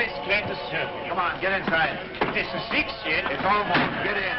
Boris came to serve you. Come on, get inside. This is 6 yet. It's almost. Get in.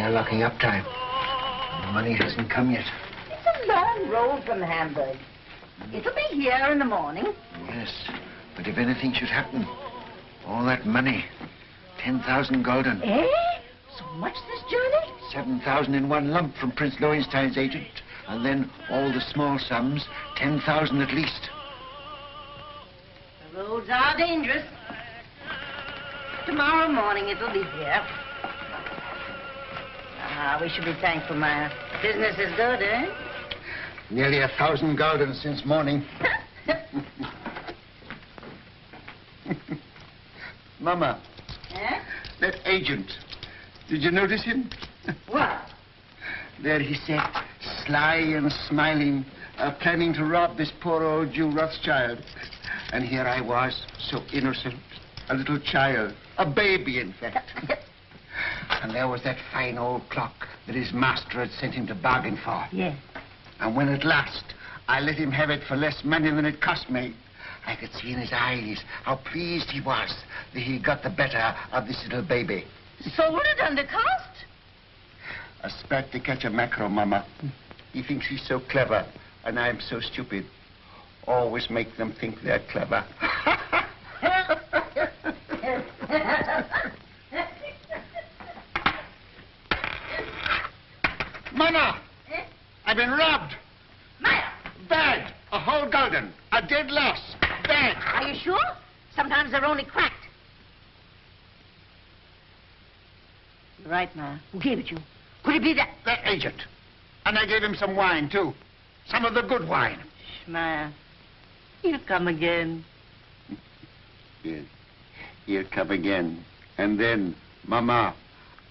Locking up time. The money hasn't come yet. It's a long road from Hamburg. It'll be here in the morning. Yes, but if anything should happen, all that money, 10,000 gulden. Eh? So much this journey? 7,000 in one lump from Prince Lowenstein's agent, and then all the small sums, 10,000 at least. The roads are dangerous. Tomorrow morning it'll be here. Ah, we should be thankful, Maya. Business is good, eh? Nearly 1,000 gulden since morning. Mama. Eh? That agent. Did you notice him? What? There he sat, sly and smiling, planning to rob this poor old Jew Rothschild. And here I was, so innocent, a little child, a baby, in fact. And there was that fine old clock that his master had sent him to bargain for. Yes. And when at last I let him have it for less money than it cost me, I could see in his eyes how pleased he was that he got the better of this little baby. Sold it under cost? A spat to catch a mackerel, Mama. He thinks he's so clever, and I'm so stupid. Always make them think they're clever. Mama! Eh? I've been robbed. Maya! Bad. A whole gulden. A dead loss. Bad. Are you sure? Sometimes they're only cracked. You're right, Maya. Who gave it you? Could it be that? That agent. And I gave him some wine, too. Some of the good wine. Shh, Maya. He'll come again. Yes. He'll come again. And then, Mama,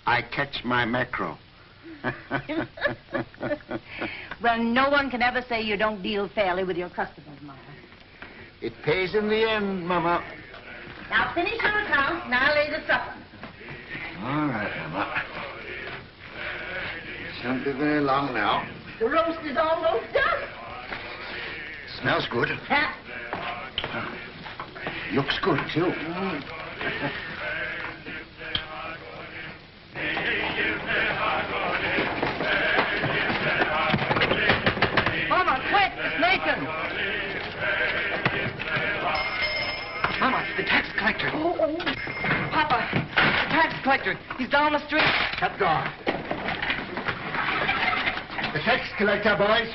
I catch my mackerel. Well, no one can ever say you don't deal fairly with your customers, Maya. It pays in the end, Mama. Now finish your account, and I'll lay the supper. All right, Mama. It won't be very long now. The roast is almost done. Smells good. Huh? Looks good, too. Mama, quick, it's Nathan. Mama, the tax collector. Oh. Papa, the tax collector. He's down the street. Shut door. The tax collector, boys.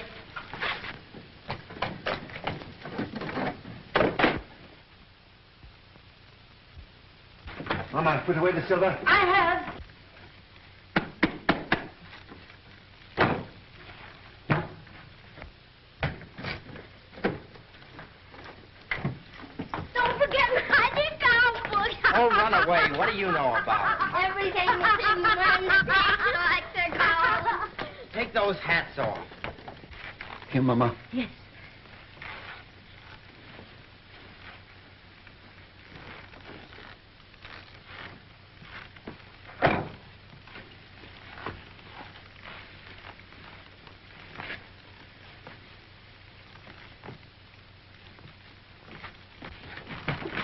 Mama, put away the silver. I have. Don't forget my account book. Oh, run away. What do you know about it? Everything that's in one tax collector calls. Take those hats off. Here, Mama. Yes.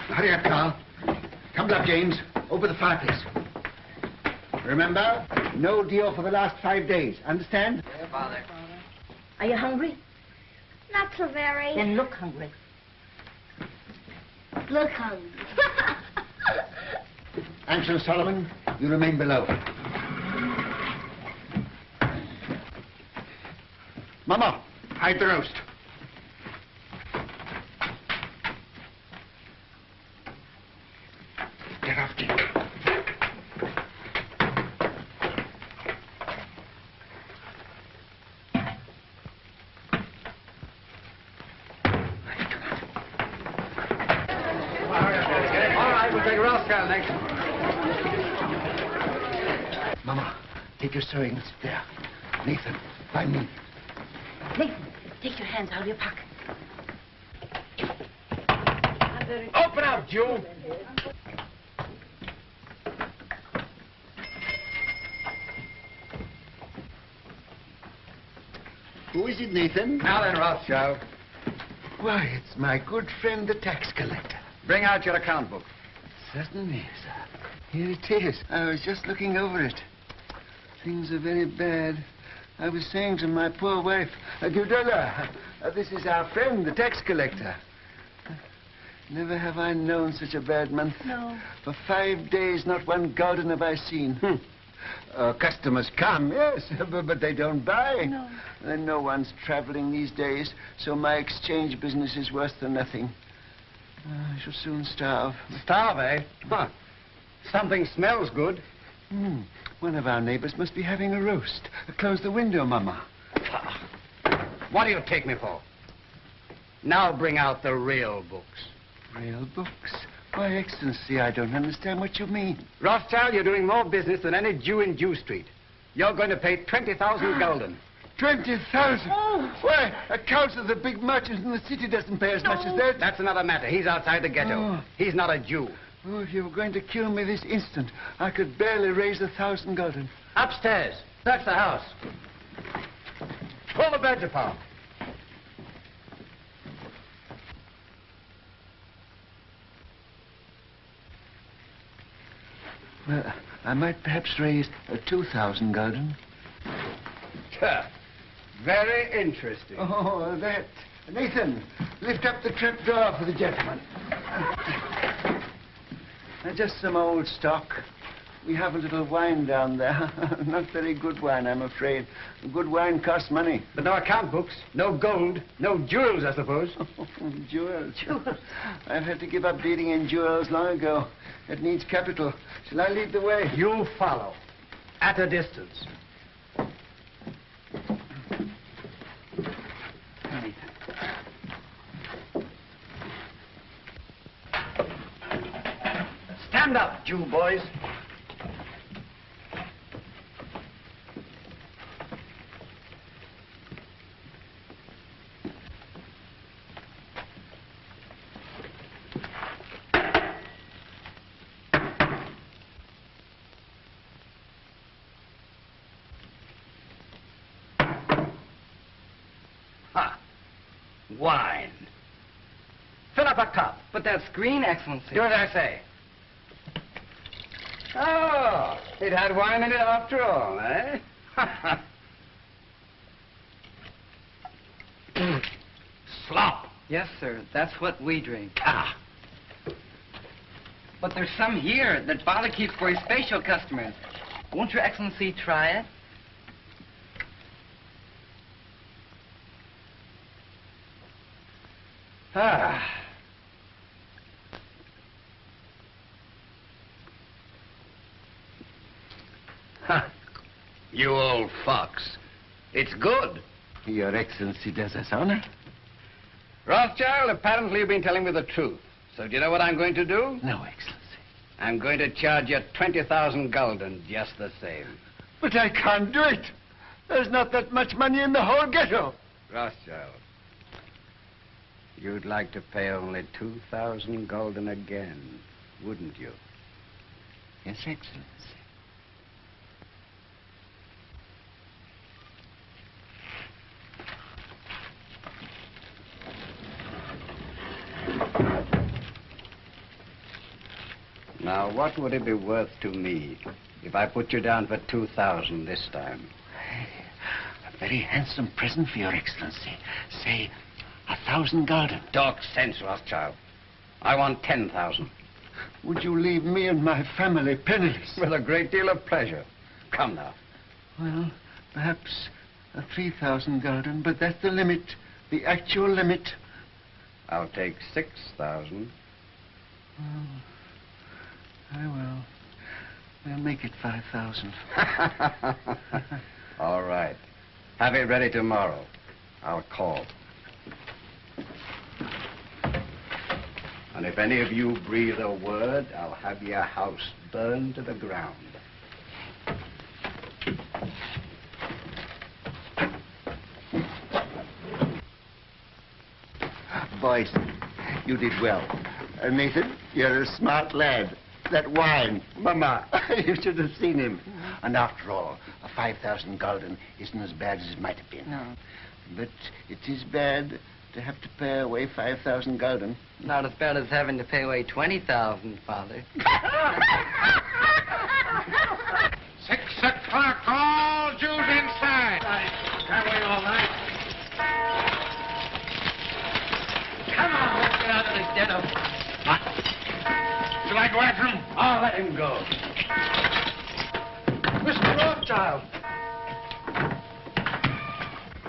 Hurry up, Carl. Come up, James. Over the fireplace. Remember, no deal for the last 5 days. Understand? Yeah, Father. Are you hungry? Not so very. Then look hungry. Look hungry. Ansel Solomon, you remain below. Mama, hide the roast. Get off, Dick. We'll take Rothschild next. Mama, take your sewing and sit there. Nathan, by me. Nathan, take your hands out of your pocket. Open up, Jew. Who is it, Nathan? Now then, Rothschild, Why, it's my good friend, the tax collector. bring out your account book. Certainly, sir. Here it is. I was just looking over it. Things are very bad. I was saying to my poor wife, Gudula, this is our friend, the tax collector. Never have I known such a bad month. No. For 5 days, not one garden have I seen. Customers come, yes, but they don't buy. No. And no one's traveling these days, so my exchange business is worse than nothing. I shall soon starve. Starve, eh? Huh. Something smells good. One of our neighbors must be having a roast. Close the window, Mama. What do you take me for? Now bring out the real books. Real books? Why, Excellency, I don't understand what you mean. Rothschild, you're doing more business than any Jew in Jew Street. You're going to pay 20,000 gulden. 20,000? Why, a council of the big merchants in the city doesn't pay as much as that. That's another matter. He's outside the ghetto. Oh. He's not a Jew. Oh, if you were going to kill me this instant, I could barely raise 1,000 gulden. Upstairs. That's the house. Pull the beds apart. Well, I might perhaps raise 2,000 gulden. Very interesting. Oh, that. Nathan, lift up the trap door for the gentleman. Just some old stock. We have a little wine down there. Not very good wine, I'm afraid. Good wine costs money. But no account books, no gold, no jewels, I suppose. Jewels. I've had to give up dealing in jewels long ago. It needs capital. Shall I lead the way? You follow. At a distance. Stand up, Jew boys. Wine. Fill up a cup. But that's green, Excellency. Do as I say. Oh, it had wine in it after all, eh? Slop. Yes, sir. That's what we drink. Ah. But there's some here that Father keeps for his special customers. Won't Your Excellency try it? Ah. Huh. You old fox. It's good. Your Excellency does us honor. Rothschild, apparently you've been telling me the truth. So do you know what I'm going to do? No, Excellency. I'm going to charge you 20,000 gulden just the same. But I can't do it. There's not that much money in the whole ghetto. Rothschild, you'd like to pay only 2,000 gulden again, wouldn't you? Yes, Excellency. Now, what would it be worth to me if I put you down for 2,000 this time? A very handsome present for Your Excellency. Say, 1,000 gulden. Talk sense, Rothschild. I want 10,000. Would you leave me and my family penniless? With a great deal of pleasure. Come now. Well, perhaps 3,000 gulden, but that's the limit, the actual limit. I'll take 6,000. Oh, I will. We'll make it 5,000. All right. Have it ready tomorrow. I'll call. And if any of you breathe a word, I'll have your house burned to the ground. Boys, you did well. Nathan, you're a smart lad. That wine, Mama, you should have seen him. And after all, a 5,000 gulden isn't as bad as it might have been. No. But it is bad to have to pay away 5,000 gulden. Not as bad as having to pay away 20,000, Father. 6 o'clock, all Jews inside. That way all night. Come on, let's get out of this dead of... What? Shall I go after him? I'll let him go. Mr. Rothschild!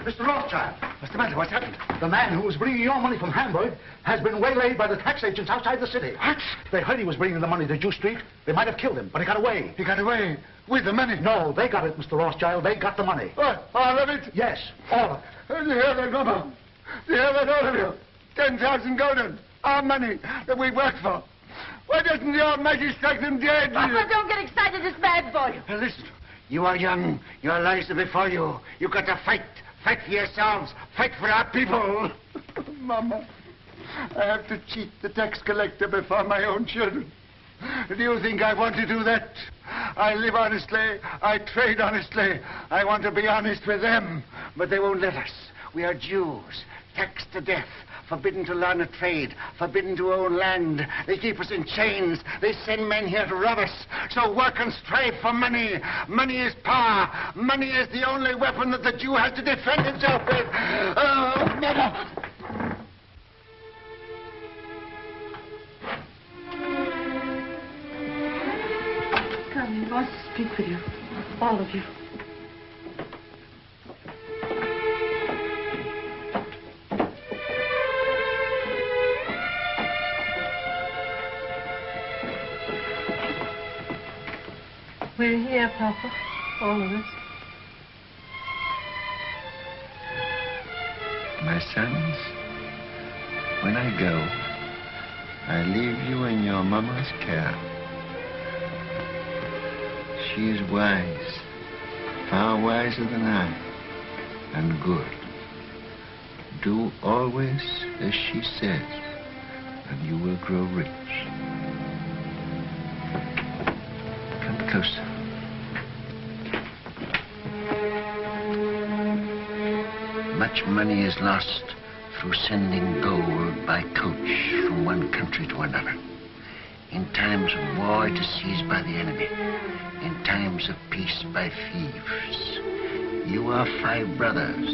Mr. Rothschild! What's the matter? What's happened? The man who was bringing your money from Hamburg has been waylaid by the tax agents outside the city. What? They heard he was bringing the money to Jew Street. They might have killed him, but he got away. He got away with the money? No, they got it, Mr. Rothschild. They got the money. What? All of it? Yes, all of it. You hear that, Mama? You hear that, all of you? 10,000 gulden. Our money that we worked for. Why doesn't the Almighty strike them dead? Papa, don't get excited. It's bad for you. Listen, you are young. Your lives are before you. You've got to fight. Fight for yourselves. Fight for our people. Mama, I have to cheat the tax collector before my own children. Do you think I want to do that? I live honestly. I trade honestly. I want to be honest with them. But they won't let us. We are Jews, taxed to death. Forbidden to learn a trade, forbidden to own land. They keep us in chains. They send men here to rob us. So work and strive for money. Money is power. Money is the only weapon that the Jew has to defend himself with. Oh, Mama! Come, he wants to speak with you. All of you. We're here, Papa. All of us. My sons, when I go, I leave you in your mama's care. She is wise, far wiser than I, and good. Do always as she says, and you will grow rich. Come closer. Much money is lost through sending gold by coach from one country to another. In times of war, it is seized by the enemy. In times of peace, by thieves. You are 5 brothers.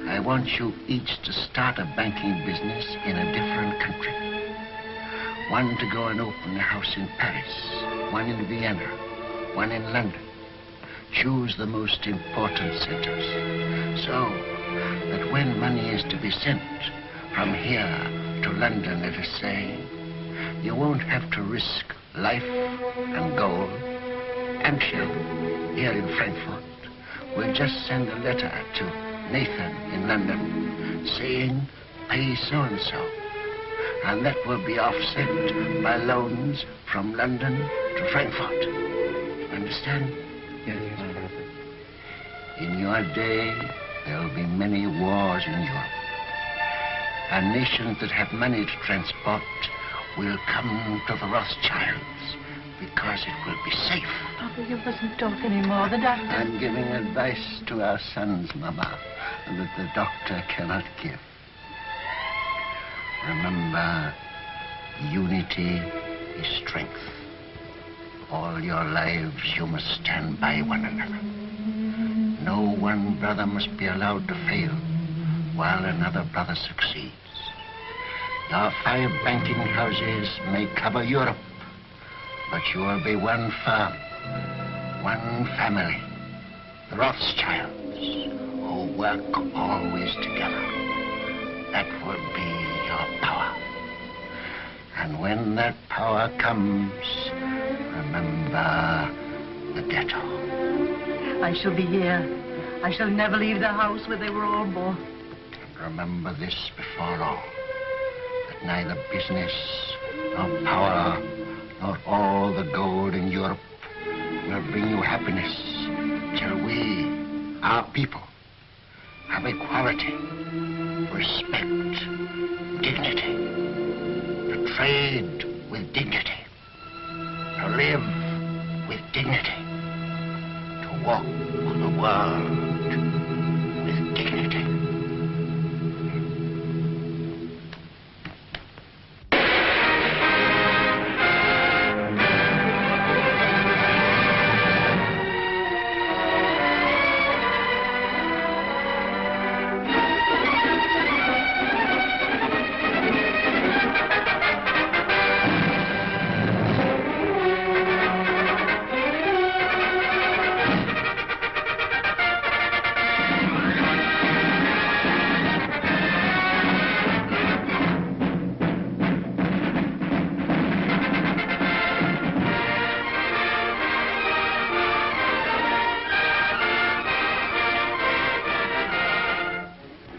I want you each to start a banking business in a different country. One to go and open a house in Paris, one in Vienna, one in London. Choose the most important centers, so that when money is to be sent from here to London, let us say, you won't have to risk life and gold and shell here in Frankfurt. We'll just send a letter to Nathan in London saying, pay so-and-so. And that will be offset by loans from London to Frankfurt. Understand? Yes. In your day, there will be many wars in Europe. And nations that have money to transport will come to the Rothschilds because it will be safe. Papa, you mustn't talk anymore. The doctor... I'm giving advice to our sons, Mama, that the doctor cannot give. Remember, unity is strength. All your lives you must stand by one another. No one brother must be allowed to fail while another brother succeeds. Your 5 banking houses may cover Europe, but you will be one firm, one family, the Rothschilds, who work always together. That will be your power. And when that power comes, remember the ghetto. I shall be here. I shall never leave the house where they were all born. And remember this before all, that neither business nor power, nor all the gold in Europe will bring you happiness till we, our people, have equality, respect, dignity, to trade with dignity, to live with dignity, to walk the world with dignity.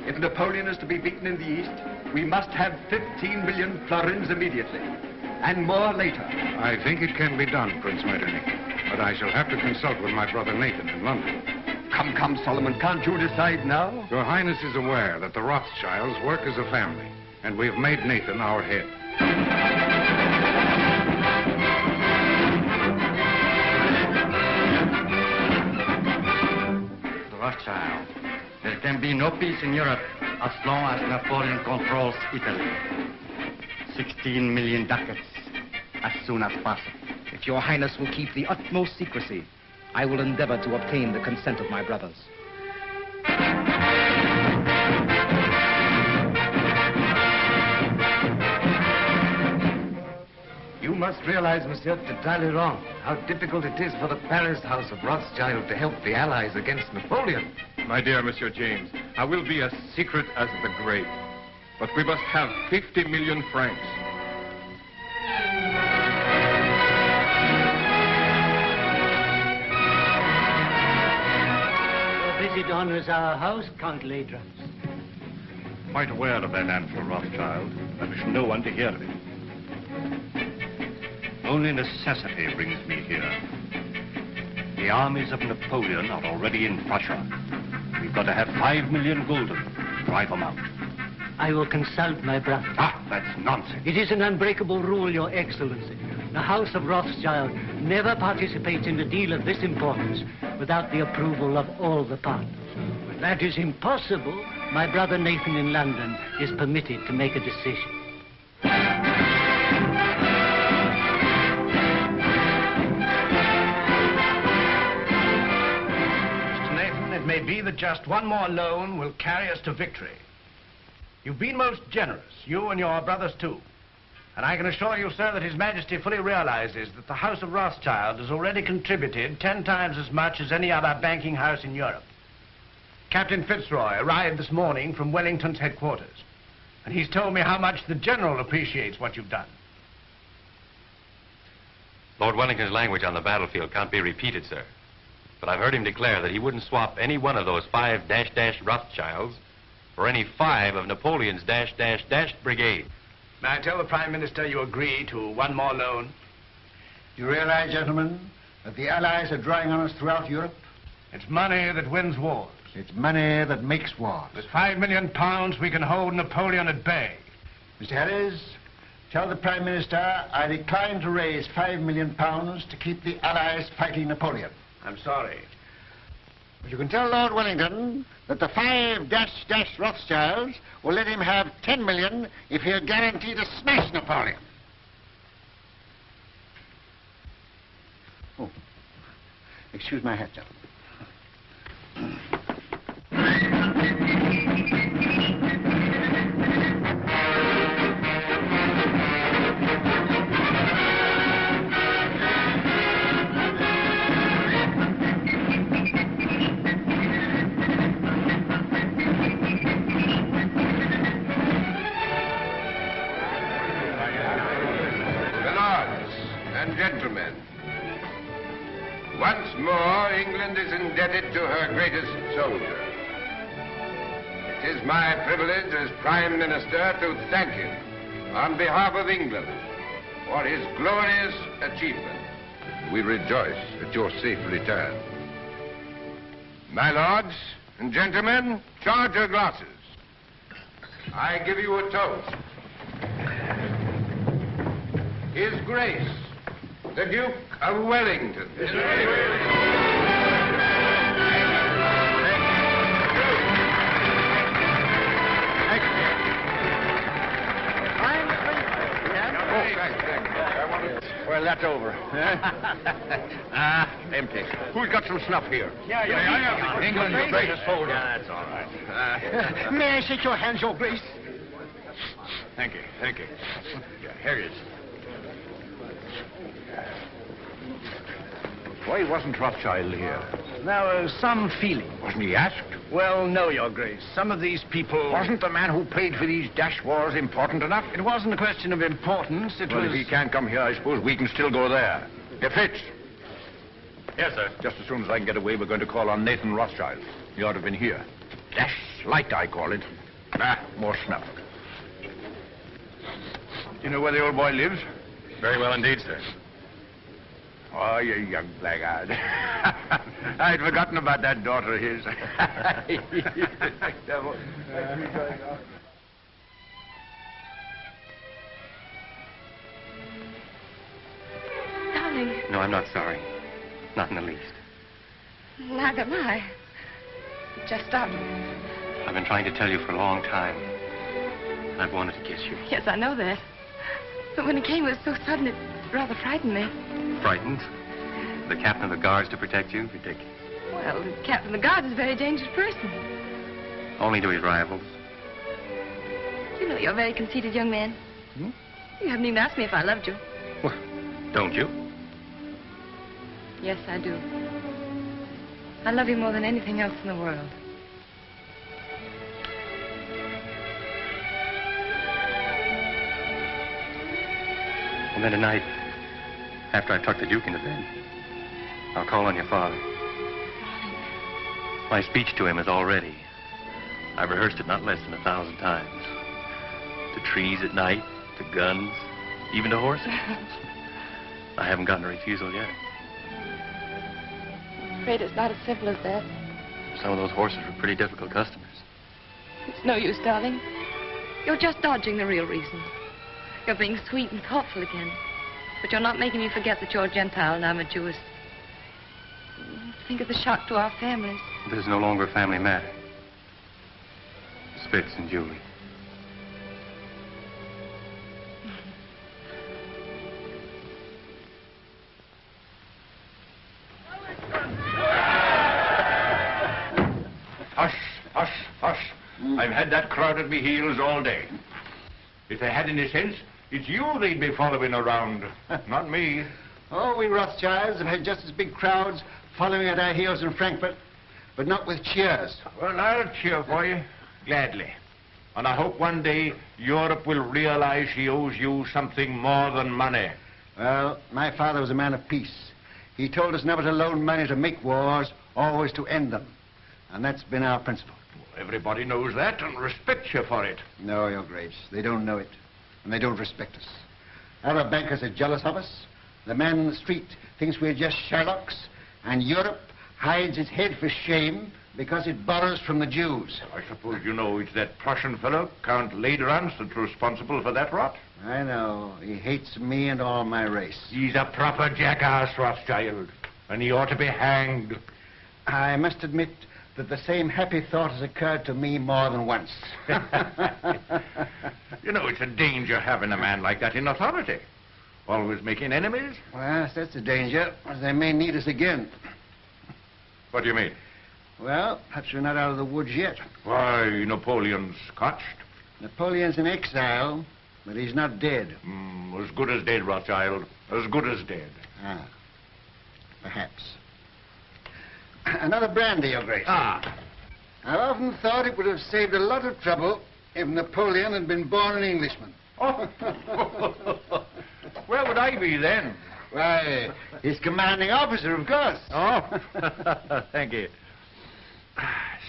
If Napoleon is to be beaten in the East, we must have 15 million florins immediately, and more later. I think it can be done, Prince Metternich, but I shall have to consult with my brother Nathan in London. Come, Solomon, can't you decide now? Your Highness is aware that the Rothschilds work as a family, and we have made Nathan our head. The Rothschild. There can be no peace in Europe as long as Napoleon controls Italy. 16 million ducats as soon as possible. If your Highness will keep the utmost secrecy, I will endeavor to obtain the consent of my brothers. You must realize, monsieur, that Talleyrand, how difficult it is for the Paris House of Rothschild to help the Allies against Napoleon. My dear Monsieur James, I will be as secret as the grave. But we must have 50 million francs. Your visit honors our house, Count Ladrums. Quite aware of that Ansel Rothschild. I wish no one to hear of it. Only necessity brings me here. The armies of Napoleon are already in Prussia. We've got to have 5 million gulden to drive them out. I will consult my brother. Ah, that's nonsense. It is an unbreakable rule, Your Excellency. The House of Rothschild never participates in a deal of this importance without the approval of all the partners. When that is impossible, my brother Nathan in London is permitted to make a decision. It may be that just one more loan will carry us to victory. You've been most generous, you and your brothers too. And I can assure you, sir, that His Majesty fully realizes that the House of Rothschild has already contributed 10 times as much as any other banking house in Europe. Captain Fitzroy arrived this morning from Wellington's headquarters, and he's told me how much the General appreciates what you've done. Lord Wellington's language on the battlefield can't be repeated, sir. But I've heard him declare that he wouldn't swap any one of those 5 -- Rothschilds for any 5 of Napoleon's -- brigade. May I tell the Prime Minister you agree to one more loan? You realize, gentlemen, that the Allies are drawing on us throughout Europe? It's money that wins wars. It's money that makes wars. With £5 million, we can hold Napoleon at bay. Mr. Harris, tell the Prime Minister I decline to raise £5 million to keep the Allies fighting Napoleon. I'm sorry. But you can tell Lord Wellington that the 5 -- Rothschilds will let him have 10 million if he'll guarantee to smash Napoleon. Oh, excuse my hat, gentlemen. Gentlemen, once more England is indebted to her greatest soldier. It is my privilege as Prime Minister to thank him on behalf of England for his glorious achievement. We rejoice at your safe return. My lords and gentlemen, charge your glasses. I give you a toast. His Grace, the Duke of Wellington. Well, that's over. Empty. Who's got some snuff here? Yeah. England's the greatest soldier. Yeah, that's all right. May I shake your hands, Your Grace? Thank you. Yeah, here it is. Why wasn't Rothschild here? There was some feeling. Wasn't he asked? Well, no, Your Grace. Some of these people... Wasn't the man who paid for these dash wars important enough? It wasn't a question of importance. It Well, was... if he can't come here, I suppose we can still go there. If Fitz. Yes, sir. Just as soon as I can get away, we're going to call on Nathan Rothschild. He ought to have been here. Dash light, I call it. More snuff. You know where the old boy lives? Very well indeed, sir. Oh, you young blackguard. I'd forgotten about that daughter of his. Darling, No, I'm not sorry. Not in the least. neither am I. Just started. I've been trying to tell you for a long time. I've wanted to kiss you. Yes, I know that. But when it came, it was so sudden, it rather frightened me. Frightened? The captain of the guards to protect you? Ridiculous. Well, the captain of the guards is a very dangerous person. Only to his rivals. You know you're a very conceited young man. Hmm? You haven't even asked me if I loved you. Well, don't you? Yes, I do. I love you more than anything else in the world. Well, then tonight, after I tuck the Duke into bed, I'll call on your father. My speech to him is all ready. I've rehearsed it not less than 1,000 times. To trees at night, to guns, even to horses. I haven't gotten a refusal yet. I'm afraid it's not as simple as that. Some of those horses were pretty difficult customers. It's no use, darling. You're just dodging the real reason. You're being sweet and thoughtful again. But you're not making me forget that you're a Gentile and I'm a Jewess. Think of the shock to our families. This is no longer a family matter. Spitz and Julie. Hush. I've had that crowd at me heels all day. If they had any sense, it's you they'd be following around, not me. Oh, we Rothschilds have had just as big crowds following at our heels in Frankfurt, but not with cheers. Well, I'll cheer for you, gladly. And I hope one day Europe will realize she owes you something more than money. Well, my father was a man of peace. He told us never to loan money to make wars, always to end them. And that's been our principle. Everybody knows that and respects you for it. No, Your Grace, they don't know it, and they don't respect us. Our bankers are jealous of us. The man in the street thinks we're just Sherlocks, and Europe hides its head for shame because it borrows from the Jews. I suppose you know it's that Prussian fellow, Count Lederans, that's responsible for that rot? I know. He hates me and all my race. He's a proper jackass, Rothschild, and he ought to be hanged. I must admit that the same happy thought has occurred to me more than once. You know, it's a danger having a man like that in authority. Always making enemies. Well, that's a danger. They may need us again. What do you mean? Well, perhaps we're not out of the woods yet. Why, Napoleon's scotched. Napoleon's in exile, but he's not dead. As good as dead, Rothschild. As good as dead. Ah, perhaps. Another brandy, Your Grace. Ah. I've often thought it would have saved a lot of trouble if Napoleon had been born an Englishman. Oh. Where would I be then? Why, his commanding officer, of course. Oh, thank you.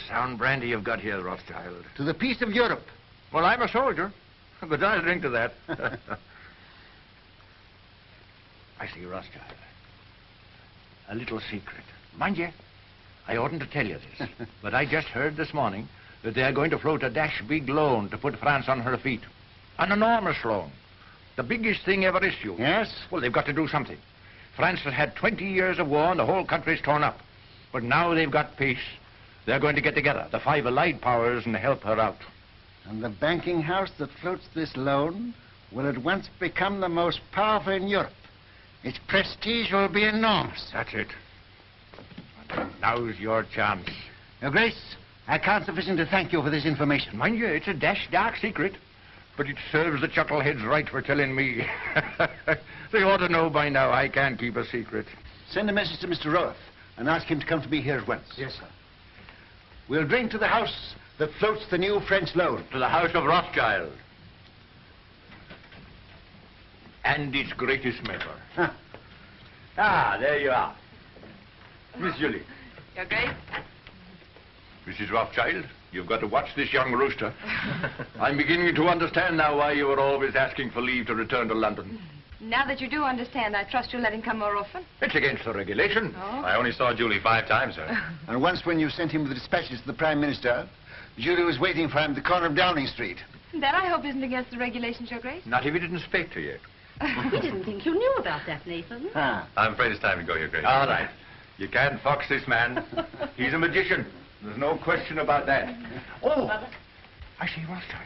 Sound brandy you've got here, Rothschild. To the peace of Europe. Well, I'm a soldier, but I'll drink to that. I see, Rothschild. A little secret. Mind you, I oughtn't to tell you this, but I just heard this morning that they're going to float a dash big loan to put France on her feet. An enormous loan. The biggest thing ever issued. Yes? Well, they've got to do something. France has had 20 years of war and the whole country's torn up. But now they've got peace. They're going to get together, the 5 allied powers, and help her out. And the banking house that floats this loan will at once become the most powerful in Europe. Its prestige will be enormous. That's it. Now's your chance. Your Grace, I can't sufficiently thank you for this information. Mind you, it's a dash dark secret. But it serves the chuckleheads right for telling me. They ought to know by now I can't keep a secret. Send a message to Mr. Roth and ask him to come to me here at once. Yes, sir. We'll drink to the house that floats the new French loan. To the House of Rothschild. And its greatest member. Huh. Ah, there you are. Miss Julie. Your Grace? Mrs. Rothschild, you've got to watch this young rooster. I'm beginning to understand now why you were always asking for leave to return to London. Now that you do understand, I trust you'll let him come more often. It's against the regulation. Oh. I only saw Julie 5 times, sir. And once when you sent him with the dispatches to the Prime Minister, Julie was waiting for him at the corner of Downing Street. That, I hope, isn't against the regulations, Your Grace. Not if he didn't speak to you. We didn't think you knew about that, Nathan. I'm afraid it's time to go, Your Grace. All right. You can't fox this man. He's a magician. There's no question about that. Oh, I see, Rothschild.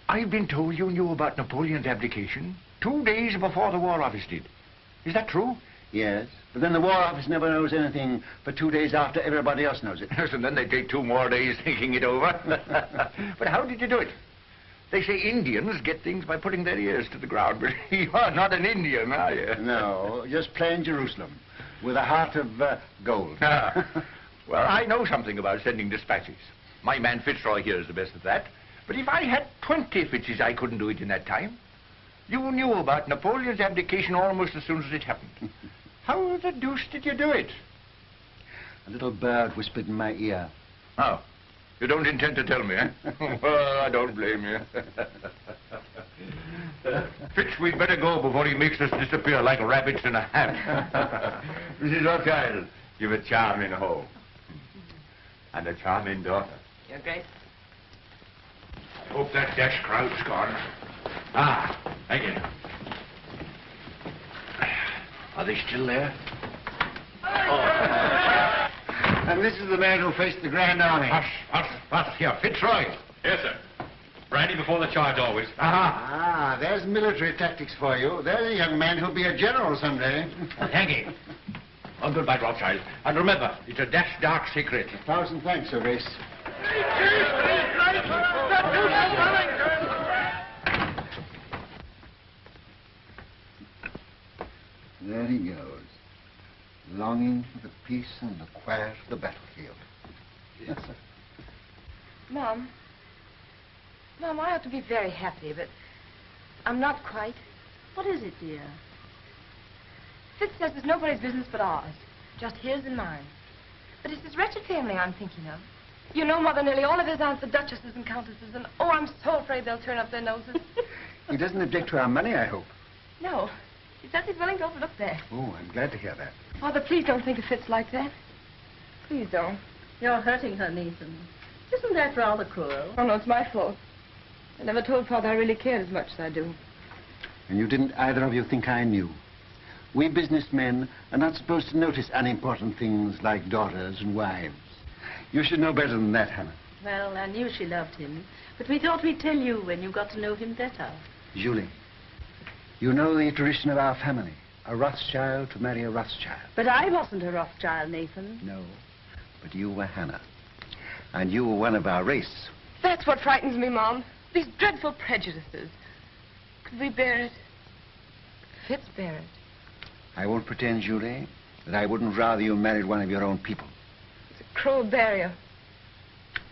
I've been told you knew about Napoleon's abdication 2 days before the War Office did. Is that true? Yes, but then the War Office never knows anything for 2 days after everybody else knows it. Yes, and then they take 2 more days thinking it over. But how did you do it? They say Indians get things by putting their ears to the ground, but you are not an Indian, are you? No, just plain Jerusalem, with a heart of gold. Well, I know something about sending dispatches. My man Fitzroy here is the best at that. But if I had 20 Fitzes, I couldn't do it in that time. You knew about Napoleon's abdication almost as soon as it happened. How the deuce did you do it? A little bird whispered in my ear. Oh, you don't intend to tell me, eh? Well, I don't blame you. Fitz, we'd better go before he makes us disappear like rabbits in a hat. Mrs. Rothschild, you've a charming home. And a charming daughter. Your Grace. I hope that dash crowd's gone. Ah, thank you. Are they still there? And this is the man who faced the Grand Army. Hush, here, Fitzroy. Yes, sir. Brandy before the charge, always. Ah, there's military tactics for you. There's a young man who'll be a general someday. Thank you. Oh, goodbye, Rothschild. And remember, it's a dash dark secret. 1,000 thanks, Your Grace. There he goes, longing for the peace and the quiet of the battlefield. Yes, sir. Mom, I ought to be very happy, but I'm not quite. What is it, dear? Fitz says it's nobody's business but ours, just his and mine. But it's this wretched family I'm thinking of. You know, Mother, nearly all of his aunts are duchesses and countesses, and oh, I'm so afraid they'll turn up their noses. He doesn't object to our money, I hope. No, he says he's willing to overlook that. Oh, I'm glad to hear that. Father, please don't think of Fitz like that. Please don't. You're hurting her, Nathan. Isn't that rather cruel? Oh, no, it's my fault. I never told Father I really cared as much as I do. And you didn't either of you think I knew. We businessmen are not supposed to notice unimportant things like daughters and wives. You should know better than that, Hannah. Well, I knew she loved him, but we thought we'd tell you when you got to know him better. Julie, you know the tradition of our family. A Rothschild to marry a Rothschild. But I wasn't a Rothschild, Nathan. No, but you were Hannah. And you were one of our race. That's what frightens me, Mom. These dreadful prejudices. Could we bear it? Could Fitz bear it? I won't pretend, Julie, that I wouldn't rather you married one of your own people. It's a cruel barrier.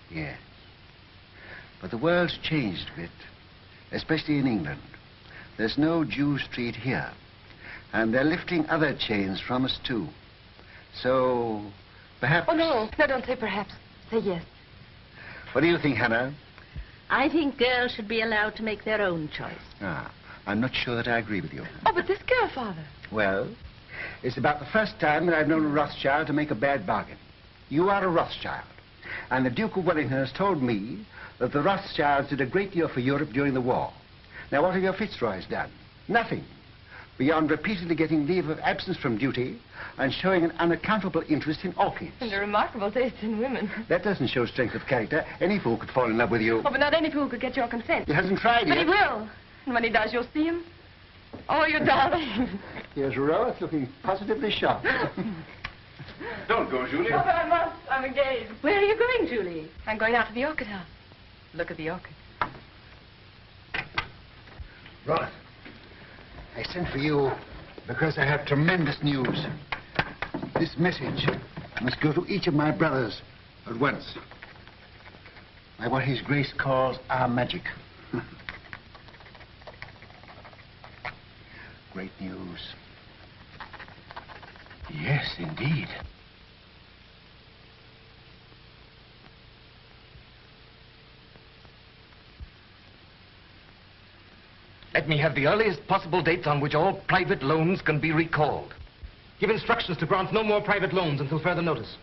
Yes. But the world's changed a bit, especially in England. There's no Jew Street here. And they're lifting other chains from us, too. So, perhaps... Oh, no. No, don't say perhaps. Say yes. What do you think, Hannah? I think girls should be allowed to make their own choice. Ah, I'm not sure that I agree with you. Oh, but this girl, Father. Well, it's about the first time that I've known a Rothschild to make a bad bargain. You are a Rothschild. And the Duke of Wellington has told me that the Rothschilds did a great deal for Europe during the war. Now, what have your Fitzroys done? Nothing. Beyond repeatedly getting leave of absence from duty and showing an unaccountable interest in orchids. And a remarkable taste in women. That doesn't show strength of character. Any fool could fall in love with you. Oh, but not any fool could get your consent. He hasn't tried But yet. he will. And when he does, you'll see him. Oh, you darling. Here's Rose looking positively shocked. Don't go, Julie. Oh, but I must. I'm engaged. Where are you going, Julie? I'm going out to the orchid house. Look at the orchid. Rose, I sent for you because I have tremendous news. This message must go to each of my brothers at once. By what His Grace calls our magic. Great news. Yes, indeed. Let me have the earliest possible dates on which all private loans can be recalled. Give instructions to grant no more private loans until further notice.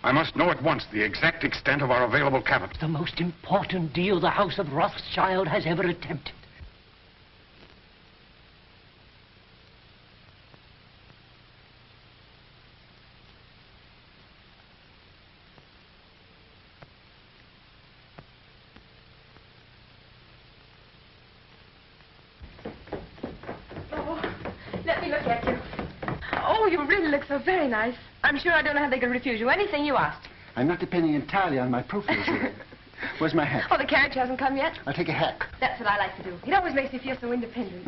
I must know at once the exact extent of our available capital. The most important deal the House of Rothschild has ever attempted. Let me look at you. Oh, you really look so very nice. I'm sure I don't know how they could refuse you anything you asked. I'm not depending entirely on my profile here. Where's my hat? Oh, the carriage hasn't come yet? I'll take a hack. That's what I like to do. It always makes me feel so independent.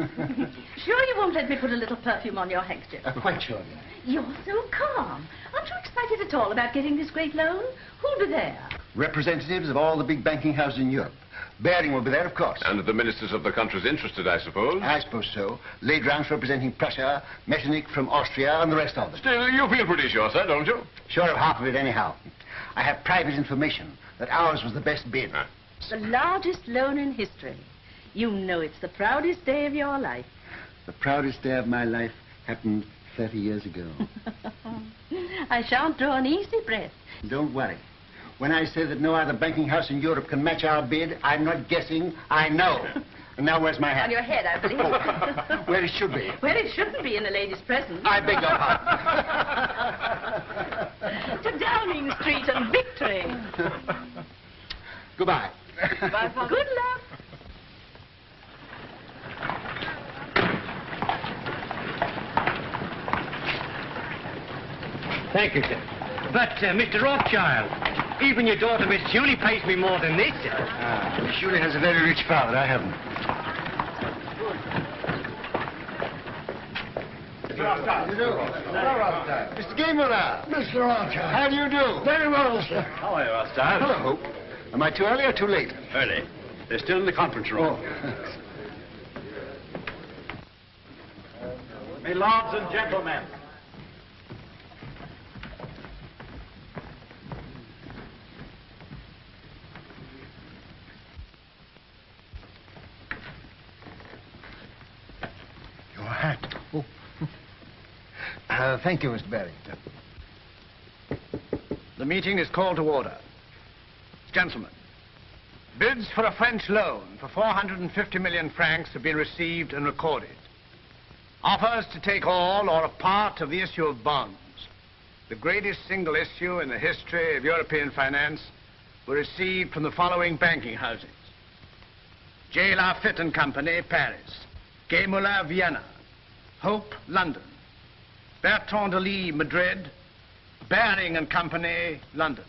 Sure you won't let me put a little perfume on your handkerchief? Quite sure. You're so calm. Aren't you excited at all about getting this great loan? Who'll be there? Representatives of all the big banking houses in Europe. Baring will be there, of course. And the ministers of the countries interested, I suppose? I suppose so. Leydrange representing Prussia, Metternich from Austria, and the rest of them. Still, you feel pretty sure, sir, don't you? Sure of half of it, anyhow. I have private information that ours was the best bid. The largest loan in history. You know it's the proudest day of your life. The proudest day of my life happened 30 years ago. I shan't draw an easy breath. Don't worry. When I say that no other banking house in Europe can match our bid, I'm not guessing, I know. And now where's my hat? On your head, I believe. Where it should be. Well, it shouldn't be in a lady's presence. I beg your pardon. To Downing Street and victory. Goodbye. Bye, Father. Good luck. Thank you, sir. But, Mr. Rothschild, even your daughter, Miss Julie, pays me more than this, sir. Julie has a very rich father. I haven't. Mr. Gameler. Mr. Rothschild. How do you do? Very well, sir. How are you, Rothschild? Hello. Am I too early or too late? Early. They're still in the conference room. My lords and gentlemen. Your hat. Oh. Thank you, Mr. Barrington. The meeting is called to order. Gentlemen, bids for a French loan for 450 million francs have been received and recorded. Offers to take all or a part of the issue of bonds, the greatest single issue in the history of European finance, were received from the following banking houses. J. Lafitte and Company, Paris. Gay Muller, Vienna. Hope, London. Bertrand de Lis, Madrid. Baring and Company, London.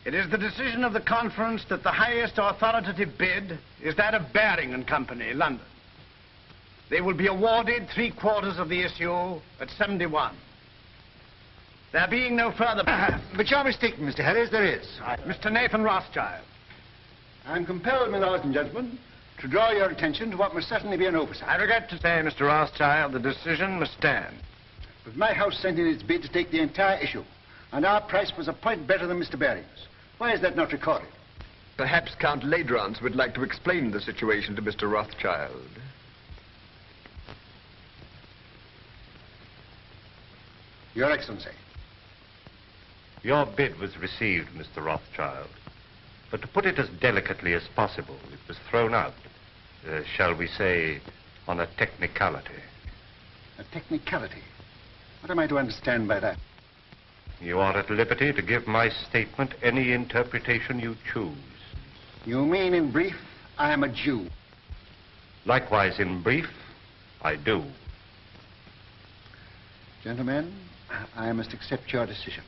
It is the decision of the conference that the highest authoritative bid is that of Baring and Company, London. They will be awarded 3/4 of the issue at 71. There being no further... But you're mistaken, Mr. Harris, there is. Mr. Nathan Rothschild. I'm compelled, my lords and gentlemen, to draw your attention to what must certainly be an oversight. I regret to say, Mr. Rothschild, the decision must stand. But my house sent in its bid to take the entire issue, and our price was a point better than Mr. Baring's. Why is that not recorded? Perhaps Count Leydrange would like to explain the situation to Mr. Rothschild. Your Excellency. Your bid was received, Mr. Rothschild. But to put it as delicately as possible, it was thrown out, shall we say, on a technicality. A technicality? What am I to understand by that? You are at liberty to give my statement any interpretation you choose. You mean, in brief, I am a Jew? Likewise, in brief, I do. Gentlemen, I must accept your decision.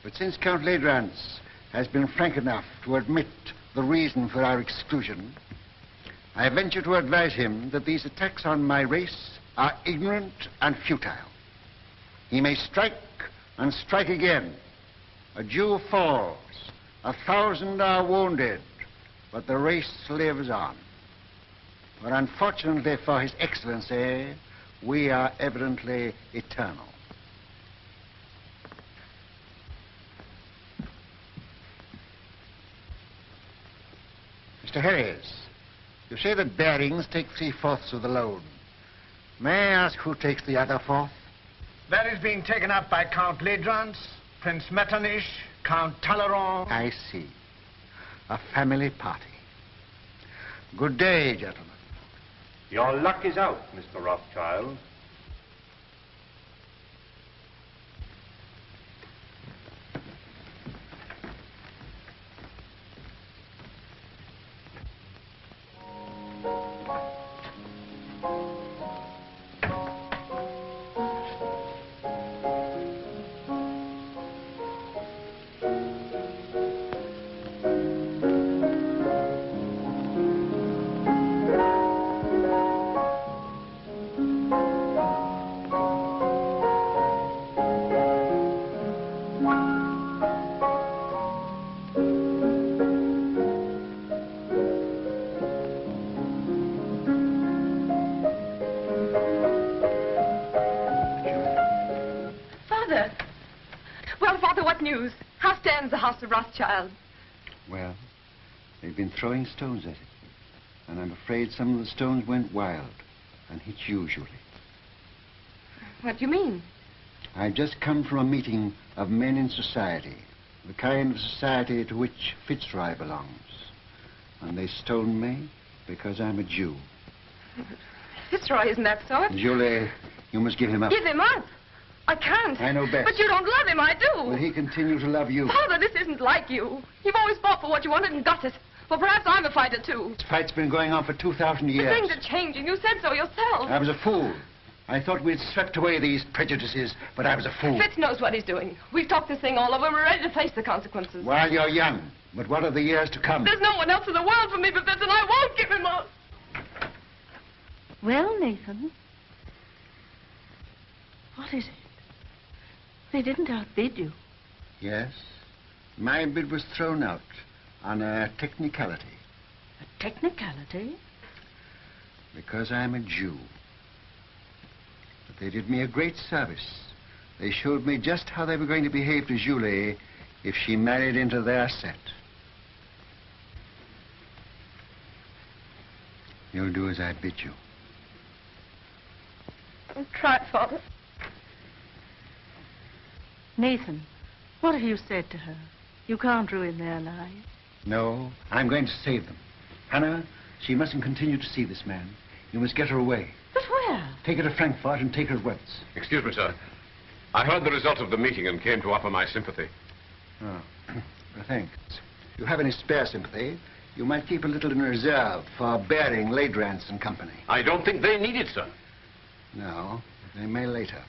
But since Count Ladrans has been frank enough to admit the reason for our exclusion, I venture to advise him that these attacks on my race are ignorant and futile. He may strike and strike again. A Jew falls, 1,000 are wounded, but the race lives on. But unfortunately for His Excellency, we are evidently eternal. Mr. Harris, you say that Barings take 3/4 of the loan. May I ask who takes the other 1/4? That is being taken up by Count Ladrans, Prince Metternich, Count Talleyrand. I see. A family party. Good day, gentlemen. Your luck is out, Mr. Rothschild. news? How stands the House of Rothschild? Well, they've been throwing stones at it. And I'm afraid some of the stones went wild and hit you, Julie. What do you mean? I've just come from a meeting of men in society, the kind of society to which Fitzroy belongs. And they stoned me because I'm a Jew. Fitzroy isn't that sort. Julie, you must give him up. Give him up? I can't. I know best. But you don't love him, I do. Will he continue to love you? Father, this isn't like you. You've always fought for what you wanted and got it. Well, perhaps I'm a fighter, too. This fight's been going on for 2,000 years. But things are changing. You said so yourself. I was a fool. I thought we'd swept away these prejudices, but I was a fool. Fitz knows what he's doing. We've talked this thing all over. We're ready to face the consequences. While you're young. But what are the years to come? There's no one else in the world for me but Fitz, and I won't give him up. Well, Nathan, what is it? They didn't outbid you. Yes. My bid was thrown out on a technicality. A technicality? Because I'm a Jew. But they did me a great service. They showed me just how they were going to behave to Julie if she married into their set. You'll do as I bid you. I'll try, Father. Nathan, what have you said to her? You can't ruin their lives. No, I'm going to save them. Hannah, she mustn't continue to see this man. You must get her away. But where? Take her to Frankfurt and take her at once. Excuse me, sir. I heard the result of the meeting and came to offer my sympathy. Oh, well, thanks. If you have any spare sympathy, you might keep a little in reserve for Baring, Ladrans and Company. I don't think they need it, sir. No, they may later.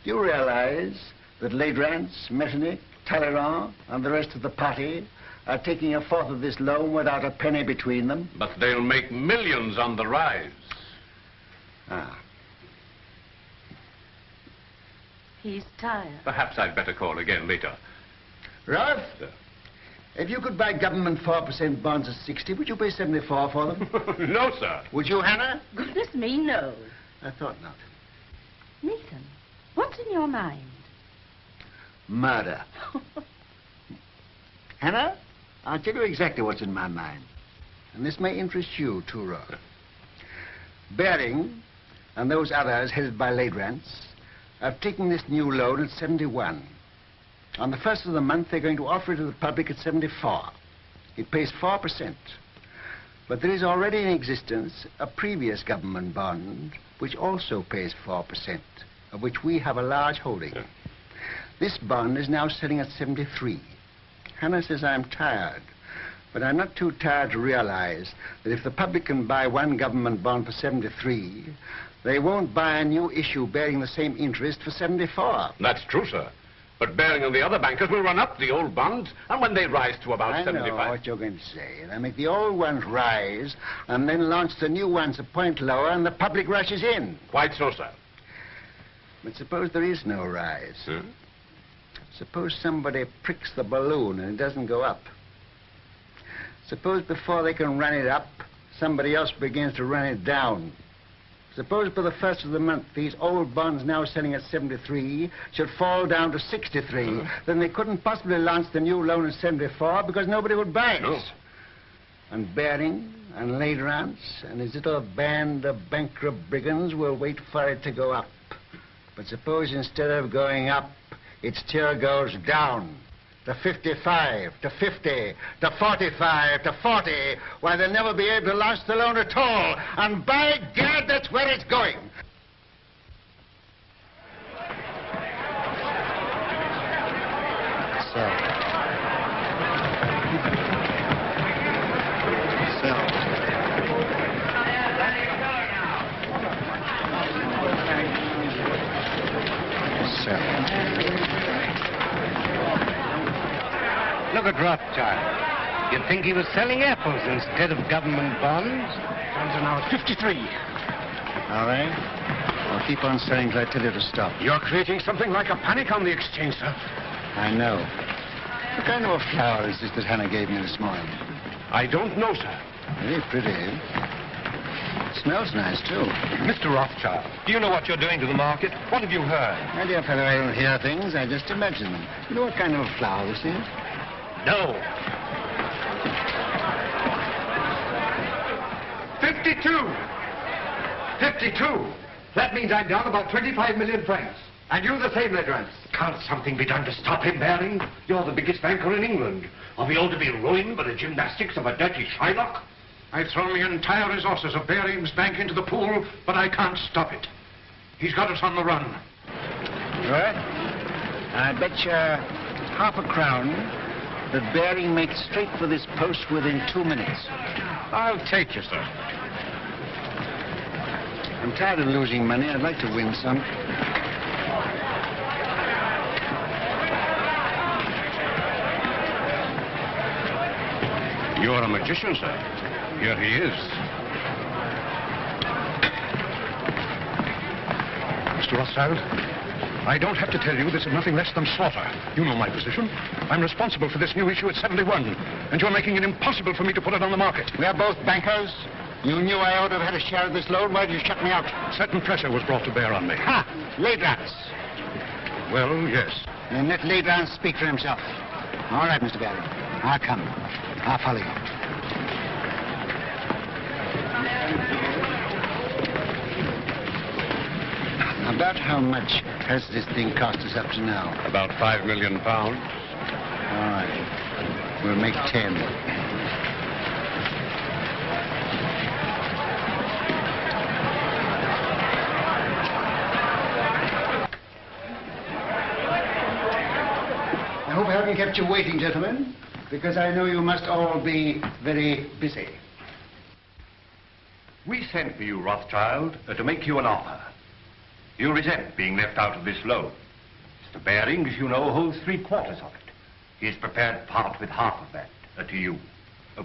Do you realize that Ladrans, Metternich, Talleyrand, and the rest of the party are taking a fourth of this loan without a penny between them? But they'll make millions on the rise. Ah. He's tired. Perhaps I'd better call again later. Roth, if you could buy government 4% bonds at 60, would you pay 74 for them? No, sir. Would you, Hannah? Goodness me, no. I thought not. Nathan, what's in your mind? Murder. Hannah, I'll tell you exactly what's in my mind. And this may interest you, too, Roth. Baring and those others headed by Ladrans I've taken this new loan at 71. On the first of the month, they're going to offer it to the public at 74. It pays 4%. But there is already in existence a previous government bond which also pays 4%, of which we have a large holding. Yeah. This bond is now selling at 73. Hannah says I'm tired, but I'm not too tired to realize that if the public can buy one government bond for 73, they won't buy a new issue bearing the same interest for 74. That's true, sir. But Baring and the other bankers will run up the old bonds, and when they rise to about 75... I know what you're going to say. They'll make the old ones rise, and then launch the new ones a point lower, and the public rushes in. Quite so, sir. But suppose there is no rise. Suppose somebody pricks the balloon and it doesn't go up. Suppose before they can run it up, somebody else begins to run it down. Suppose by the first of the month, these old bonds now selling at 73 should fall down to 63. Then they couldn't possibly launch the new loan at 74 because nobody would buy it. No. And Baring and Ladrans and his little band of bankrupt brigands will wait for it to go up. But suppose instead of going up, its tier goes down. To 55, to 50, to 45, to 40, why, they'll never be able to launch the loan at all. And by God, that's where it's going. Look at Rothschild. You'd think he was selling apples instead of government bonds. Bonds are now at 53. All right. I'll keep on selling till I tell you to stop. You're creating something like a panic on the exchange, sir. I know. What kind of a flower is this that Hannah gave me this morning? I don't know, sir. Very pretty. It smells nice, too. Mr. Rothschild, do you know what you're doing to the market? What have you heard? My dear fellow, I don't hear things. I just imagine them. You know what kind of a flower this is? No. 52! 52! That means I'm down about 25 million francs. And you the same, Ledrans. Can't something be done to stop him, Baring? You're the biggest banker in England. Are we all to be ruined by the gymnastics of a dirty Shylock? I've thrown the entire resources of Baring's bank into the pool, but I can't stop it. He's got us on the run. What? I bet you half a crown that Baring makes straight for this post within 2 minutes. I'll take you, sir. I'm tired of losing money. I'd like to win some. You're a magician, sir. Here he is. Mr. Rothschild, I don't have to tell you this is nothing less than slaughter. You know my position. I'm responsible for this new issue at 71, and you're making it impossible for me to put it on the market. We are both bankers. You knew I ought to have had a share of this loan. Why did you shut me out? Certain pressure was brought to bear on me. Ha! Ladrans. Well, yes. Then let Ladrans speak for himself. All right, Mr. Baring. I'll come. I'll follow you. About how much has this thing cost us up to now? About £5 million. All right. We'll make 10. I hope I haven't kept you waiting, gentlemen, because I know you must all be very busy. We sent for you, Rothschild, to make you an offer. You resent being left out of this loan. Mr. Baring, as you know, holds 3/4 of it. He is prepared to part with half of that to you.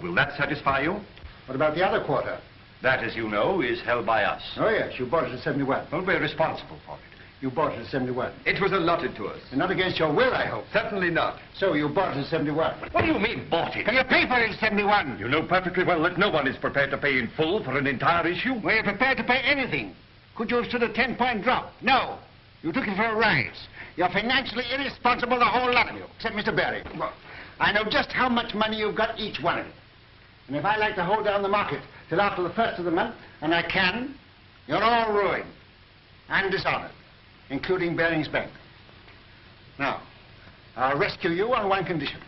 Will that satisfy you? What about the other quarter? That, as you know, is held by us. Oh, yes, you bought it at 71. Well, we're responsible for it. You bought it at 71. It was allotted to us. And not against your will, I hope. Certainly not. So you bought it at 71. What do you mean, bought it? Can you pay for it at 71? You know perfectly well that no one is prepared to pay in full for an entire issue. Were you prepared to pay anything? Could you have stood a 10-point drop? No. You took it for a rise. You're financially irresponsible, the whole lot of you, except Mr. Baring. Well, I know just how much money you've got, each one of you. And if I like to hold down the market till after the first of the month, and I can, you're all ruined and dishonored. including Baring's Bank. Now, I'll rescue you on one condition.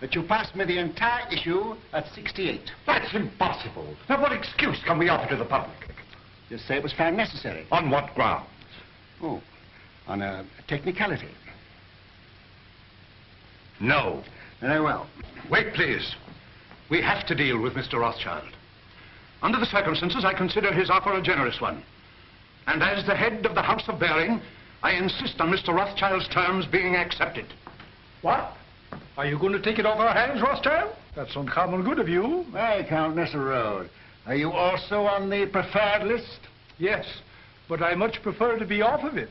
That you pass me the entire issue at 68. That's impossible. Now, what excuse can we offer to the public? Just say it was found necessary. On what grounds? Oh, on a technicality. No. Very well. Wait, please. We have to deal with Mr. Rothschild. Under the circumstances, I consider his offer a generous one. And as the head of the House of Baring, I insist on Mr. Rothschild's terms being accepted. What? Are you going to take it off our hands, Rothschild? That's uncommon good of you. Hey, Count Nesselrode. Are you also on the preferred list? Yes, but I much prefer to be off of it.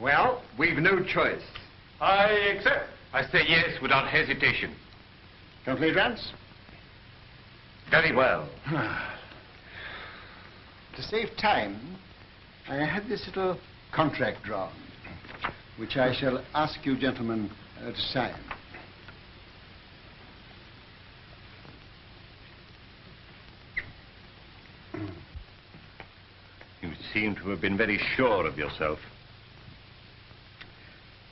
Well, we've no choice. I accept. I say yes without hesitation. Complete Rance? Very well. To save time, I had this little contract drawn, which I shall ask you gentlemen to sign. You seem to have been very sure of yourself.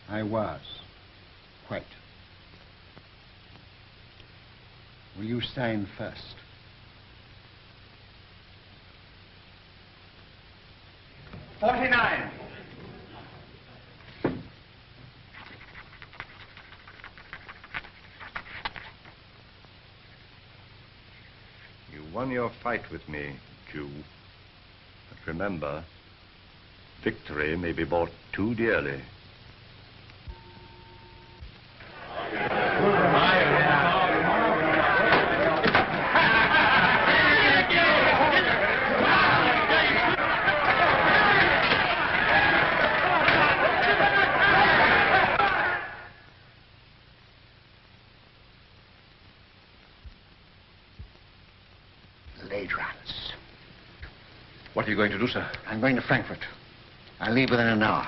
I was. Quite. Will you sign first? $49. You won your fight with me, Jew. But remember, victory may be bought too dearly. What are you going to do, sir? I'm going to Frankfurt. I'll leave within an hour.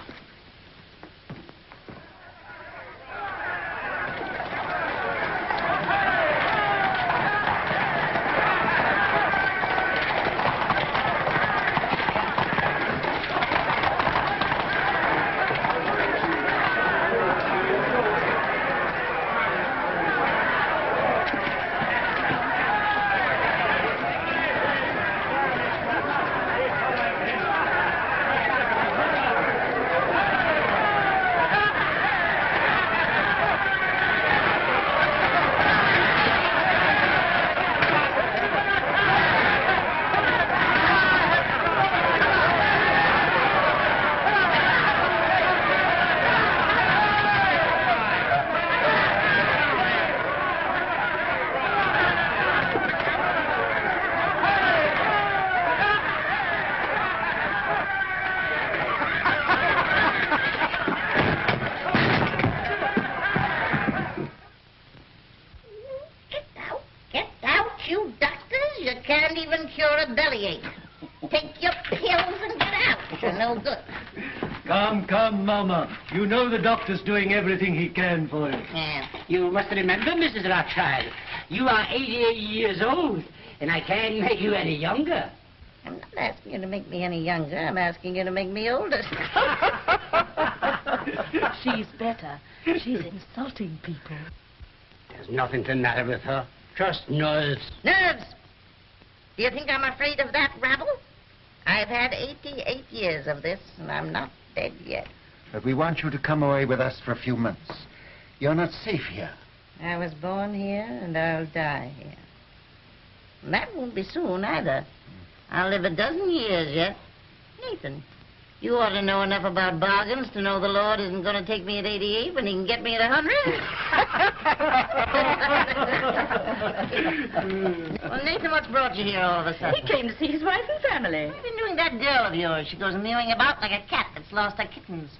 Come, Mama. You know the doctor's doing everything he can for you. You must remember, Mrs. Rothschild, you are 88 years old, and I can't make you any younger. I'm not asking you to make me any younger. I'm asking you to make me older. She's better. She's insulting people. There's nothing the matter with her. Just nerves. Nerves? Do you think I'm afraid of that rabble? I've had 88 years of this, and I'm not dead yet. But we want you to come away with us for a few months. You're not safe here. I was born here, and I'll die here. And that won't be soon, either. I'll live a dozen years yet. Nathan, you ought to know enough about bargains to know the Lord isn't going to take me at 88 when he can get me at 100. Well, Nathan, what's brought you here all of a sudden? He came to see his wife and family. What have you been doing that girl of yours? She goes mewing about like a cat that's lost her kittens.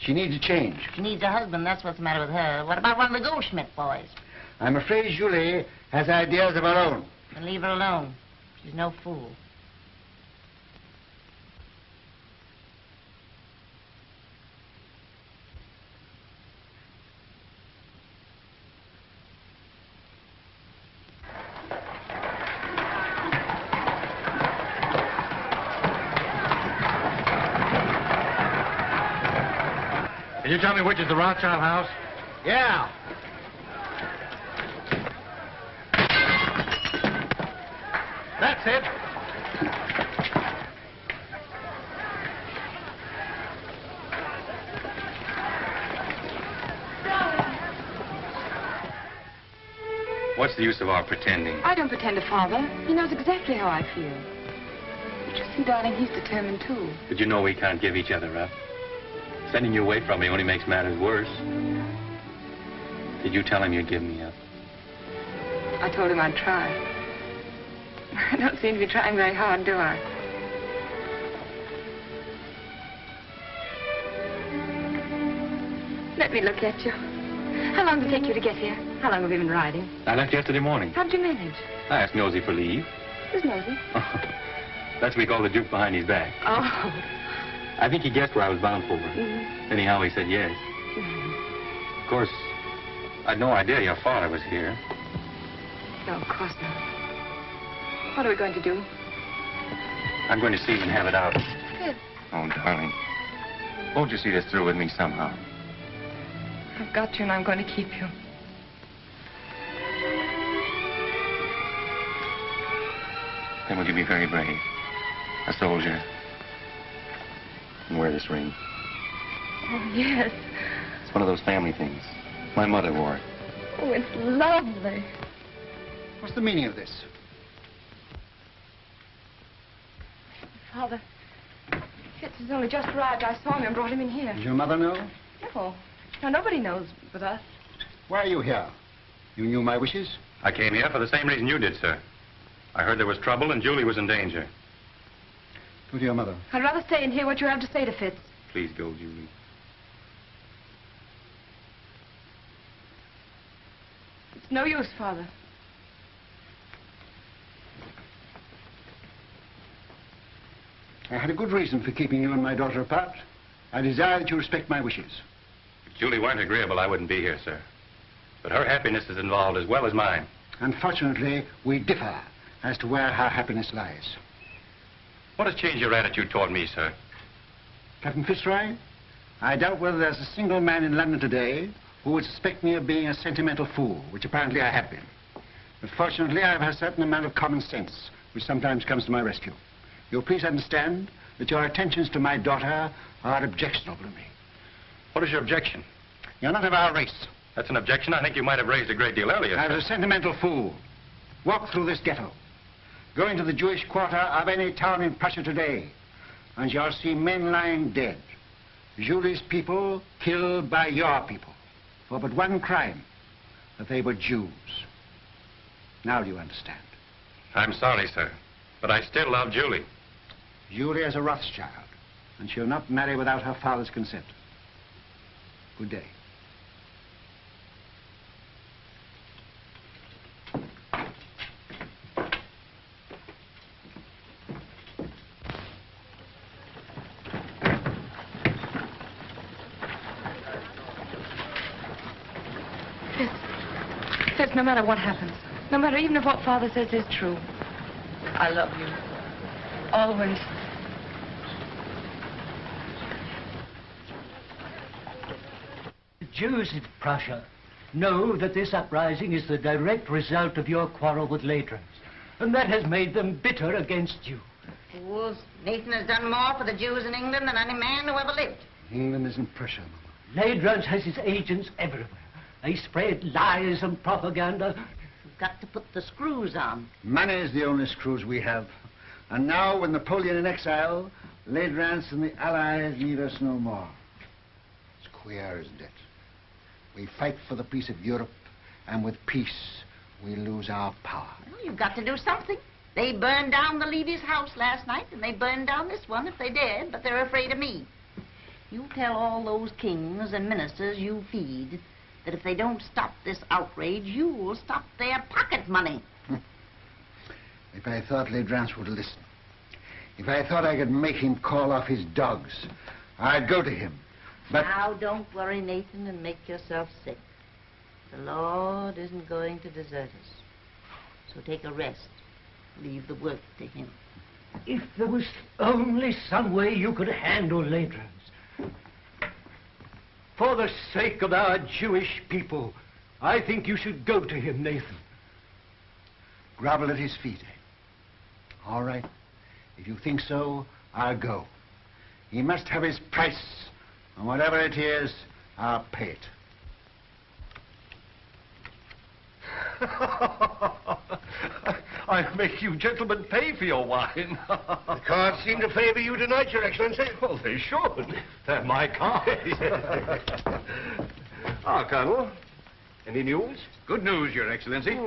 She needs a change. She needs a husband. That's what's the matter with her. What about one of the Goldschmidt boys? I'm afraid Julie has ideas of her own. Then leave her alone. She's no fool. Can you tell me which is the Rothschild house? Yeah. That's it. What's the use of our pretending? I don't pretend to Father. He knows exactly how I feel. But you see, darling, he's determined too. But you know we can't give each other up. Sending you away from me only makes matters worse. Did you tell him you'd give me up? I told him I'd try. I don't seem to be trying very hard, do I? Let me look at you. How long did it take you to get here? How long have you been riding? I left yesterday morning. How'd you manage? I asked Nosy for leave. Who's Nosy? That's what we call the juke behind his back. Oh. I think he guessed where I was bound for. Anyhow, he said yes. Of course, I'd no idea your father was here. No, of course not. What are we going to do? I'm going to see him and have it out. Good. Oh, darling. Won't you see this through with me somehow? I've got you and I'm going to keep you. Then will you be very brave? A soldier. And wear this ring. Oh, yes. It's one of those family things. My mother wore it. Oh, it's lovely. What's the meaning of this? Father, Fitz has only just arrived. I saw him and brought him in here. Does your mother know? No. No, nobody knows but us. Why are you here? You knew my wishes? I came here for the same reason you did, sir. I heard there was trouble and Julie was in danger. Go to your mother. I'd rather stay and hear what you have to say to Fitz. Please go, Julie. It's no use, Father. I had a good reason for keeping you and my daughter apart. I desire that you respect my wishes. If Julie weren't agreeable, I wouldn't be here, sir. But her happiness is involved as well as mine. Unfortunately, we differ as to where her happiness lies. What has changed your attitude toward me, sir? Captain Fitzroy, I doubt whether there's a single man in London today who would suspect me of being a sentimental fool, which apparently I have been. But fortunately, I have a certain amount of common sense, which sometimes comes to my rescue. You'll please understand that your attentions to my daughter are objectionable to me. What is your objection? You're not of our race. That's an objection I think you might have raised a great deal earlier. I was a sentimental fool. Walk through this ghetto. Go into the Jewish quarter of any town in Prussia today, and you'll see men lying dead. Julie's people killed by your people for but one crime, that they were Jews. Now do you understand? I'm sorry, sir, but I still love Julie. Julie is a Rothschild, and she'll not marry without her father's consent. Good day. Fitz, no matter what happens, no matter even if what Father says is true, I love you. Always. The Jews in Prussia know that this uprising is the direct result of your quarrel with Ladrans, and that has made them bitter against you. Fools. Nathan has done more for the Jews in England than any man who ever lived. England isn't Prussia, Mama. Ladrans has his agents everywhere. They spread lies and propaganda. You've got to put the screws on. Money is the only screws we have. And now, with Napoleon in exile, Ladrans and the Allies need us no more. It's queer, isn't it? We fight for the peace of Europe, and with peace, we lose our power. Well, you've got to do something. They burned down the Levy's house last night, and they burned down this one if they dared, but they're afraid of me. You tell all those kings and ministers you feed that if they don't stop this outrage, you will stop their pocket money. If I thought Ladrans would listen, if I thought I could make him call off his dogs, I'd go to him. But now, don't worry, Nathan, and make yourself sick. The Lord isn't going to desert us. So take a rest. Leave the work to him. If there was only some way you could handle Ladrans. For the sake of our Jewish people, I think you should go to him, Nathan. Grovel at his feet, eh? All right. If you think so, I'll go. He must have his price, and whatever it is, I'll pay it. I'll make you gentlemen pay for your wine. The cards seem to favor you tonight, Your Excellency. Well, they should. They're my cards. Ah, Colonel. Any news? Good news, Your Excellency.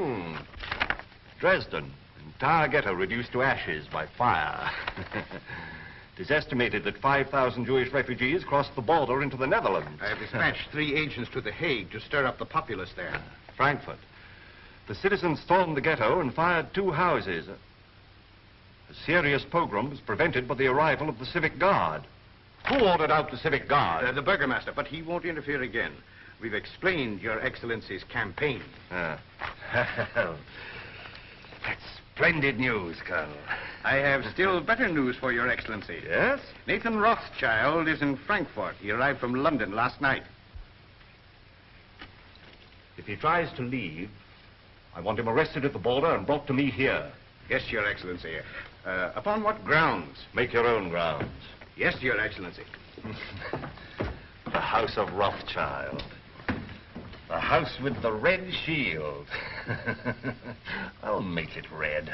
Dresden, entire ghetto reduced to ashes by fire. It is estimated that 5,000 Jewish refugees crossed the border into the Netherlands. I have dispatched 3 agents to The Hague to stir up the populace there. Frankfurt. The citizens stormed the ghetto and fired 2 houses. A serious pogrom was prevented by the arrival of the Civic Guard. Who ordered out the Civic Guard? The Burgomaster, but he won't interfere again. We've explained Your Excellency's campaign. That's splendid news, Colonel. I have still better news for Your Excellency. Yes? Nathan Rothschild is in Frankfurt. He arrived from London last night. If he tries to leave, I want him arrested at the border and brought to me here. Yes, Your Excellency. Upon what grounds? Make your own grounds. Yes, Your Excellency. The House of Rothschild. The house with the red shield. I'll make it red.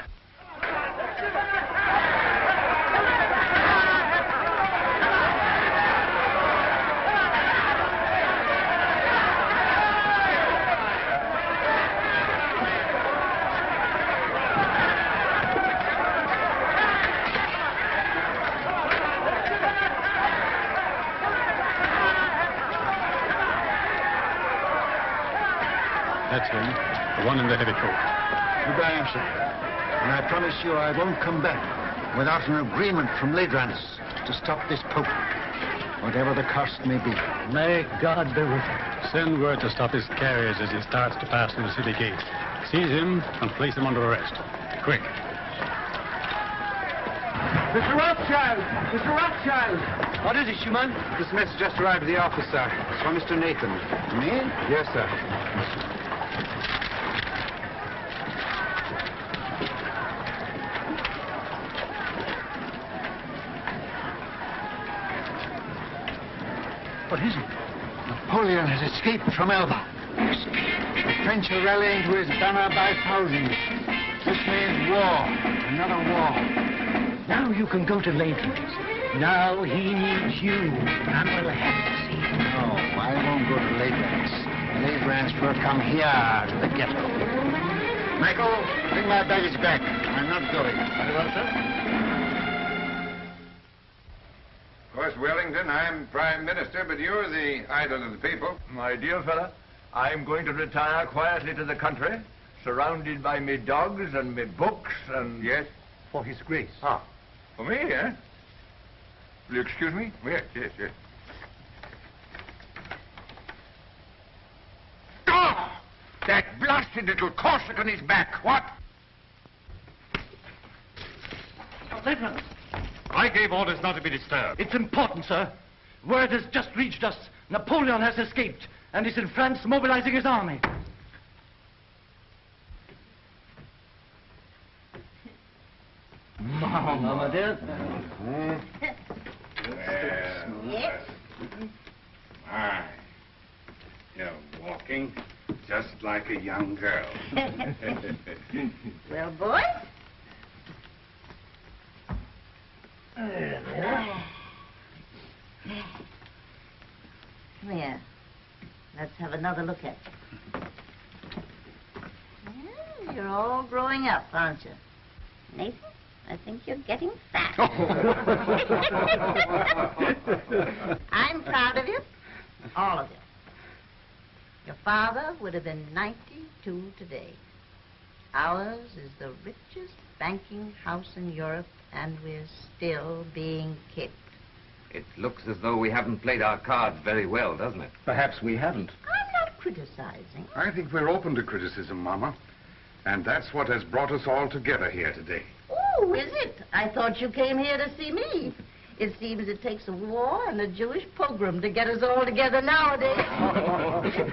That's him, the one in the heavy coat. Goodbye, sir. And I promise you I won't come back without an agreement from Ladrans to stop this Pope, whatever the cost may be. May God be with him. Send word to stop his carriage as he starts to pass through the city gate. Seize him and place him under arrest. Quick. Mr. Rothschild! Mr. Rothschild! What is it, Schumann? This message just arrived at the office, sir. It's from Mr. Nathan. Me? Yes, sir. What is it? Napoleon has escaped from Elba. The French are rallying to his banner by thousands. This means war. Another war. Now you can go to Ladrans. Now he needs you, and we'll have to see him. No, I won't go to Ladrans. Ladrans will come here to the ghetto. Michael, bring my baggage back. I'm not going. Very well, sir. Of course, Wellington, I'm Prime Minister, but you're the idol of the people. My dear fella, I'm going to retire quietly to the country, surrounded by me dogs and me books and... Yes? For His Grace. Ah, for me, eh? Will you excuse me? Yes, yes, yes. Oh! That blasted little Corsican is back. What? Ladrans. I gave orders not to be disturbed. It's important, sir. Word has just reached us. Napoleon has escaped, and is in France mobilizing his army. Mama, dear. Yes? My, you're walking just like a young girl. Well, boys? Come here. Let's have another look at you. Well, you're all growing up, aren't you? Nathan, I think you're getting fat. I'm proud of you. All of you. Your father would have been 92 today. Ours is the richest banking house in Europe, and we're still being kicked. It looks as though we haven't played our cards very well, doesn't it? Perhaps we haven't. I'm not criticizing. I think we're open to criticism, Mama. And that's what has brought us all together here today. Oh, is it? I thought you came here to see me. It seems it takes a war and a Jewish pogrom to get us all together nowadays.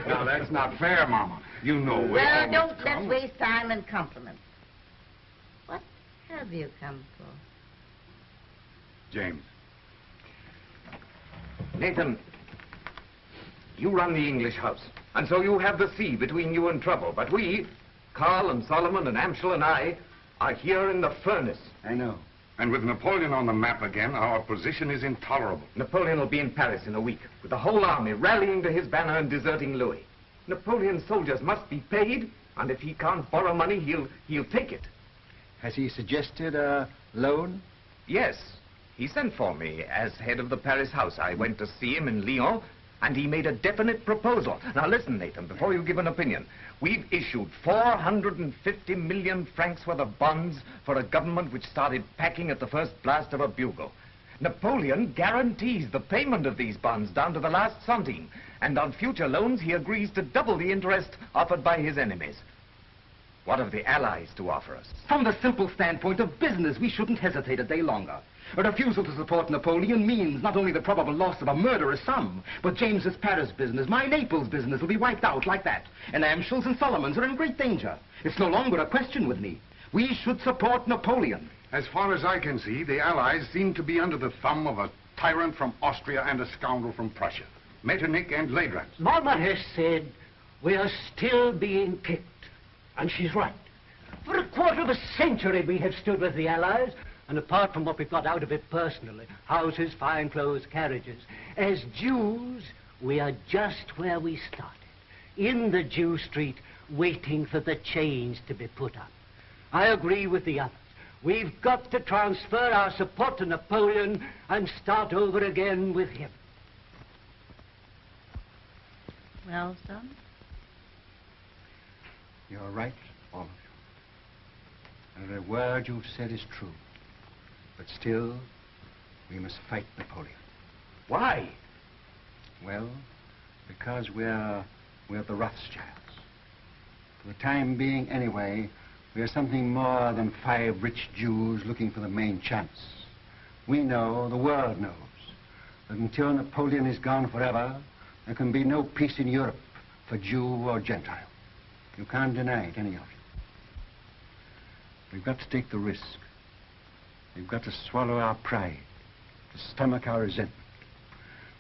Now, that's not fair, Mama. You know we Well, always don't come. let's waste time in compliments. What have you come for? James. Nathan, you run the English house, and so you have the sea between you and trouble. But we, Carl and Solomon and Amschel and I, are here in the furnace. I know. And with Napoleon on the map again, our position is intolerable. Napoleon will be in Paris in a week, with the whole army rallying to his banner and deserting Louis. Napoleon's soldiers must be paid, and if he can't borrow money, he'll take it. Has he suggested a loan? Yes. He sent for me as head of the Paris house. I went to see him in Lyon, and he made a definite proposal. Now listen, Nathan, before you give an opinion. We've issued 450 million francs worth of bonds for a government which started packing at the first blast of a bugle. Napoleon guarantees the payment of these bonds down to the last centime, and on future loans he agrees to double the interest offered by his enemies. What have the Allies to offer us? From the simple standpoint of business, we shouldn't hesitate a day longer. A refusal to support Napoleon means not only the probable loss of a murderous sum, but James's Paris business, my Naples business, will be wiped out like that. And Amschel's and Solomon's are in great danger. It's no longer a question with me. We should support Napoleon. As far as I can see, the Allies seem to be under the thumb of a tyrant from Austria and a scoundrel from Prussia. Metternich and Leidrans. Mama has said we are still being kicked. And she's right. For a quarter of a century we have stood with the Allies. And apart from what we've got out of it personally, houses, fine clothes, carriages, as Jews, we are just where we started. In the Jew street, waiting for the change to be put up. I agree with the others. We've got to transfer our support to Napoleon and start over again with him. Well, son? You're right, all of you. And every word you've said is true. But still, we must fight Napoleon. Why? Well, because we're the Rothschilds. For the time being, anyway, we're something more than 5 rich Jews looking for the main chance. We know, the world knows, that until Napoleon is gone forever, there can be no peace in Europe for Jew or Gentile. You can't deny it, any of you. We've got to take the risk. We've got to swallow our pride, to stomach our resentment.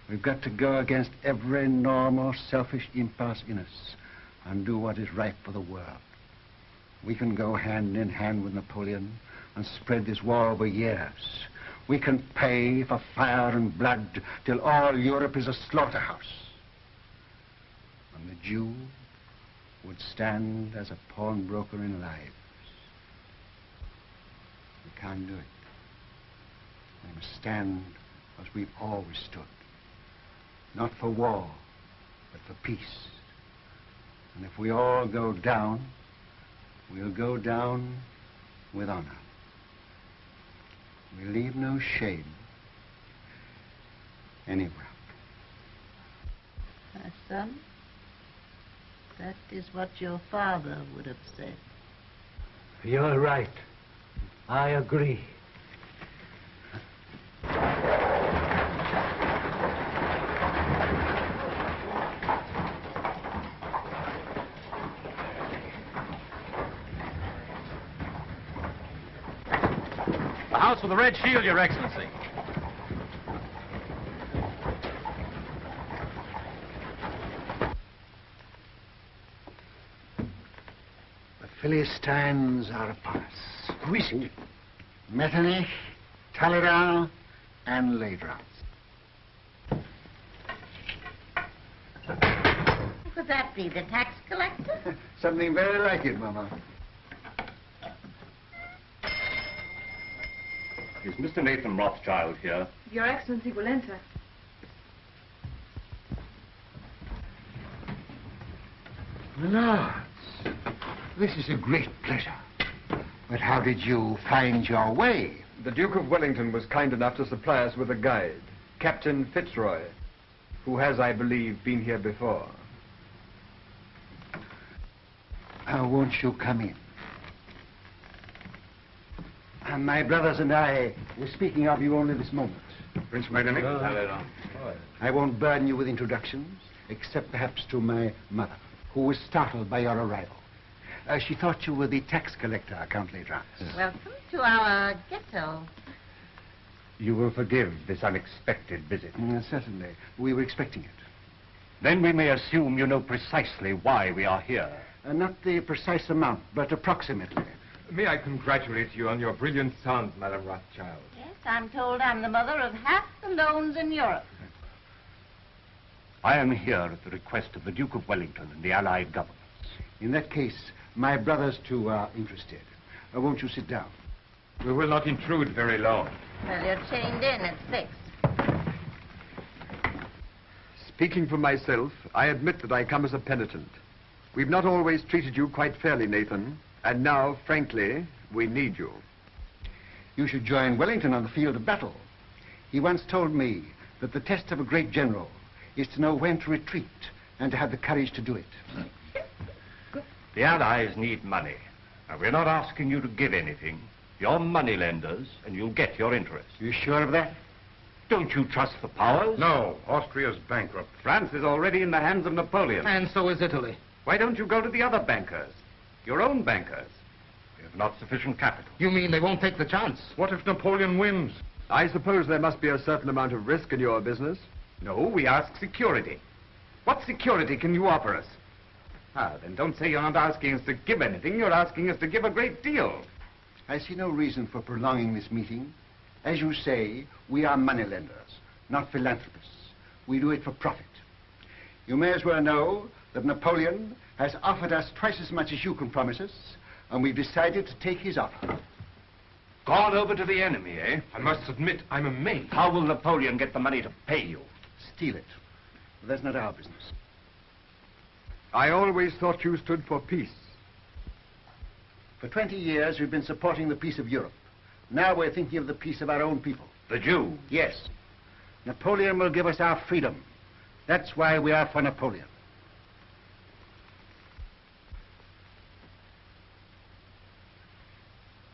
We've got to go against every normal, selfish impulse in us and do what is right for the world. We can go hand in hand with Napoleon and spread this war over years. We can pay for fire and blood till all Europe is a slaughterhouse. And the Jew would stand as a pawnbroker in lives. We can't do it. We must stand as we've always stood. Not for war, but for peace. And if we all go down, we'll go down with honor. We leave no shame anywhere. My son, that is what your father would have said. You're right. I agree. The house with the red shield, Your Excellency. The Philistines are upon us. Who is he? Metternich, Talleyrand, and Leidrans. Who could that be, the tax collector? Something very like it, Mama. Is Mr. Nathan Rothschild here? Your Excellency will enter. Lords, this is a great pleasure. But how did you find your way? The Duke of Wellington was kind enough to supply us with a guide, Captain Fitzroy, who has, I believe, been here before. Won't you come in? My brothers and I were speaking of you only this moment. Prince Metternich. I won't burden you with introductions, except perhaps to my mother, who was startled by your arrival. She thought you were the tax collector, Count Ledrans. Welcome to our ghetto. You will forgive this unexpected visit. Certainly. We were expecting it. Then we may assume you know precisely why we are here. Not the precise amount, but approximately. May I congratulate you on your brilliant son, Madame Rothschild. Yes, I'm told I'm the mother of half the loans in Europe. I am here at the request of the Duke of Wellington and the Allied governments. In that case, my brothers too are interested. Won't you sit down? We will not intrude very long. Well, you're chained in at 6. Speaking for myself, I admit that I come as a penitent. We've not always treated you quite fairly, Nathan. And now, frankly, we need you. You should join Wellington on the field of battle. He once told me that the test of a great general is to know when to retreat and to have the courage to do it. The Allies need money. Now, we're not asking you to give anything. You're money lenders, and you'll get your interest. You sure of that? Don't you trust the powers? No, Austria's bankrupt. France is already in the hands of Napoleon. And so is Italy. Why don't you go to the other bankers? Your own bankers. We have not sufficient capital. You mean they won't take the chance? What if Napoleon wins? I suppose there must be a certain amount of risk in your business. No, we ask security. What security can you offer us? Then don't say you're not asking us to give anything. You're asking us to give a great deal. I see no reason for prolonging this meeting. As you say, we are moneylenders, not philanthropists. We do it for profit. You may as well know that Napoleon has offered us twice as much as you can promise us, and we've decided to take his offer. Gone over to the enemy, eh? I must admit, I'm amazed. How will Napoleon get the money to pay you? Steal it. But that's not our business. I always thought you stood for peace. For 20 years, we've been supporting the peace of Europe. Now we're thinking of the peace of our own people. The Jew? Yes. Napoleon will give us our freedom. That's why we are for Napoleon.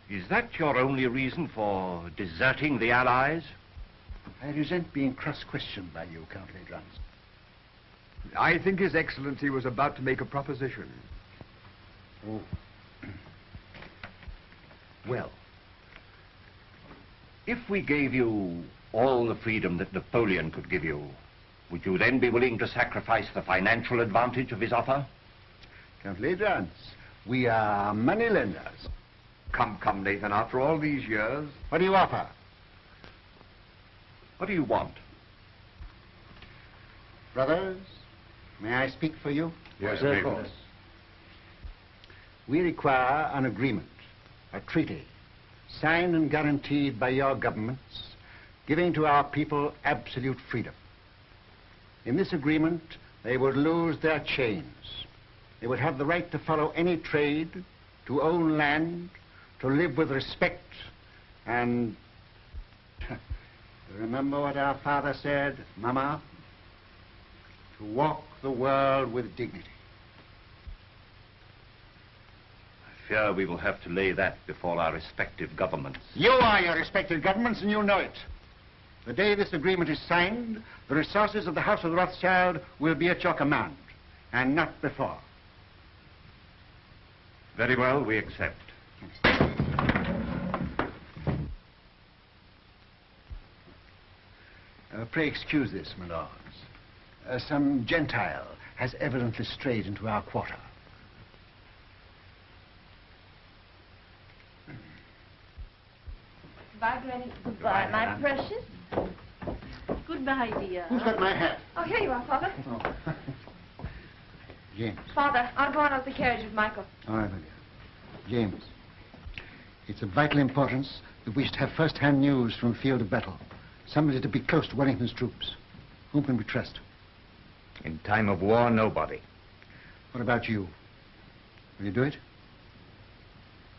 Is that your only reason for deserting the Allies? I resent being cross-questioned by you, Count Ledrans. I think His Excellency was about to make a proposition. Oh. Well, if we gave you all the freedom that Napoleon could give you, would you then be willing to sacrifice the financial advantage of his offer? Count Ledrans, we are moneylenders. Come, Nathan, after all these years... What do you offer? What do you want? Brothers, may I speak for you? Yes, of course. We require an agreement, a treaty, signed and guaranteed by your governments, giving to our people absolute freedom. In this agreement, they would lose their chains. They would have the right to follow any trade, to own land, to live with respect, and... Remember what our father said, Mama? To walk the world with dignity. I fear we will have to lay that before our respective governments. You are your respective governments, and you know it. The day this agreement is signed, the resources of the House of Rothschild will be at your command, and not before. Very well, we accept. Pray excuse this, my lords. Some Gentile has evidently strayed into our quarter. Goodbye, Granny. Goodbye, my precious. Goodbye, dear. Who's got my hat? Oh, here you are, Father. Oh. James. Father, I'll go out of the carriage with Michael. All right, my dear. James, it's of vital importance that we should have first-hand news from the field of battle. Somebody to be close to Wellington's troops. Whom can we trust? In time of war, nobody. What about you? Will you do it?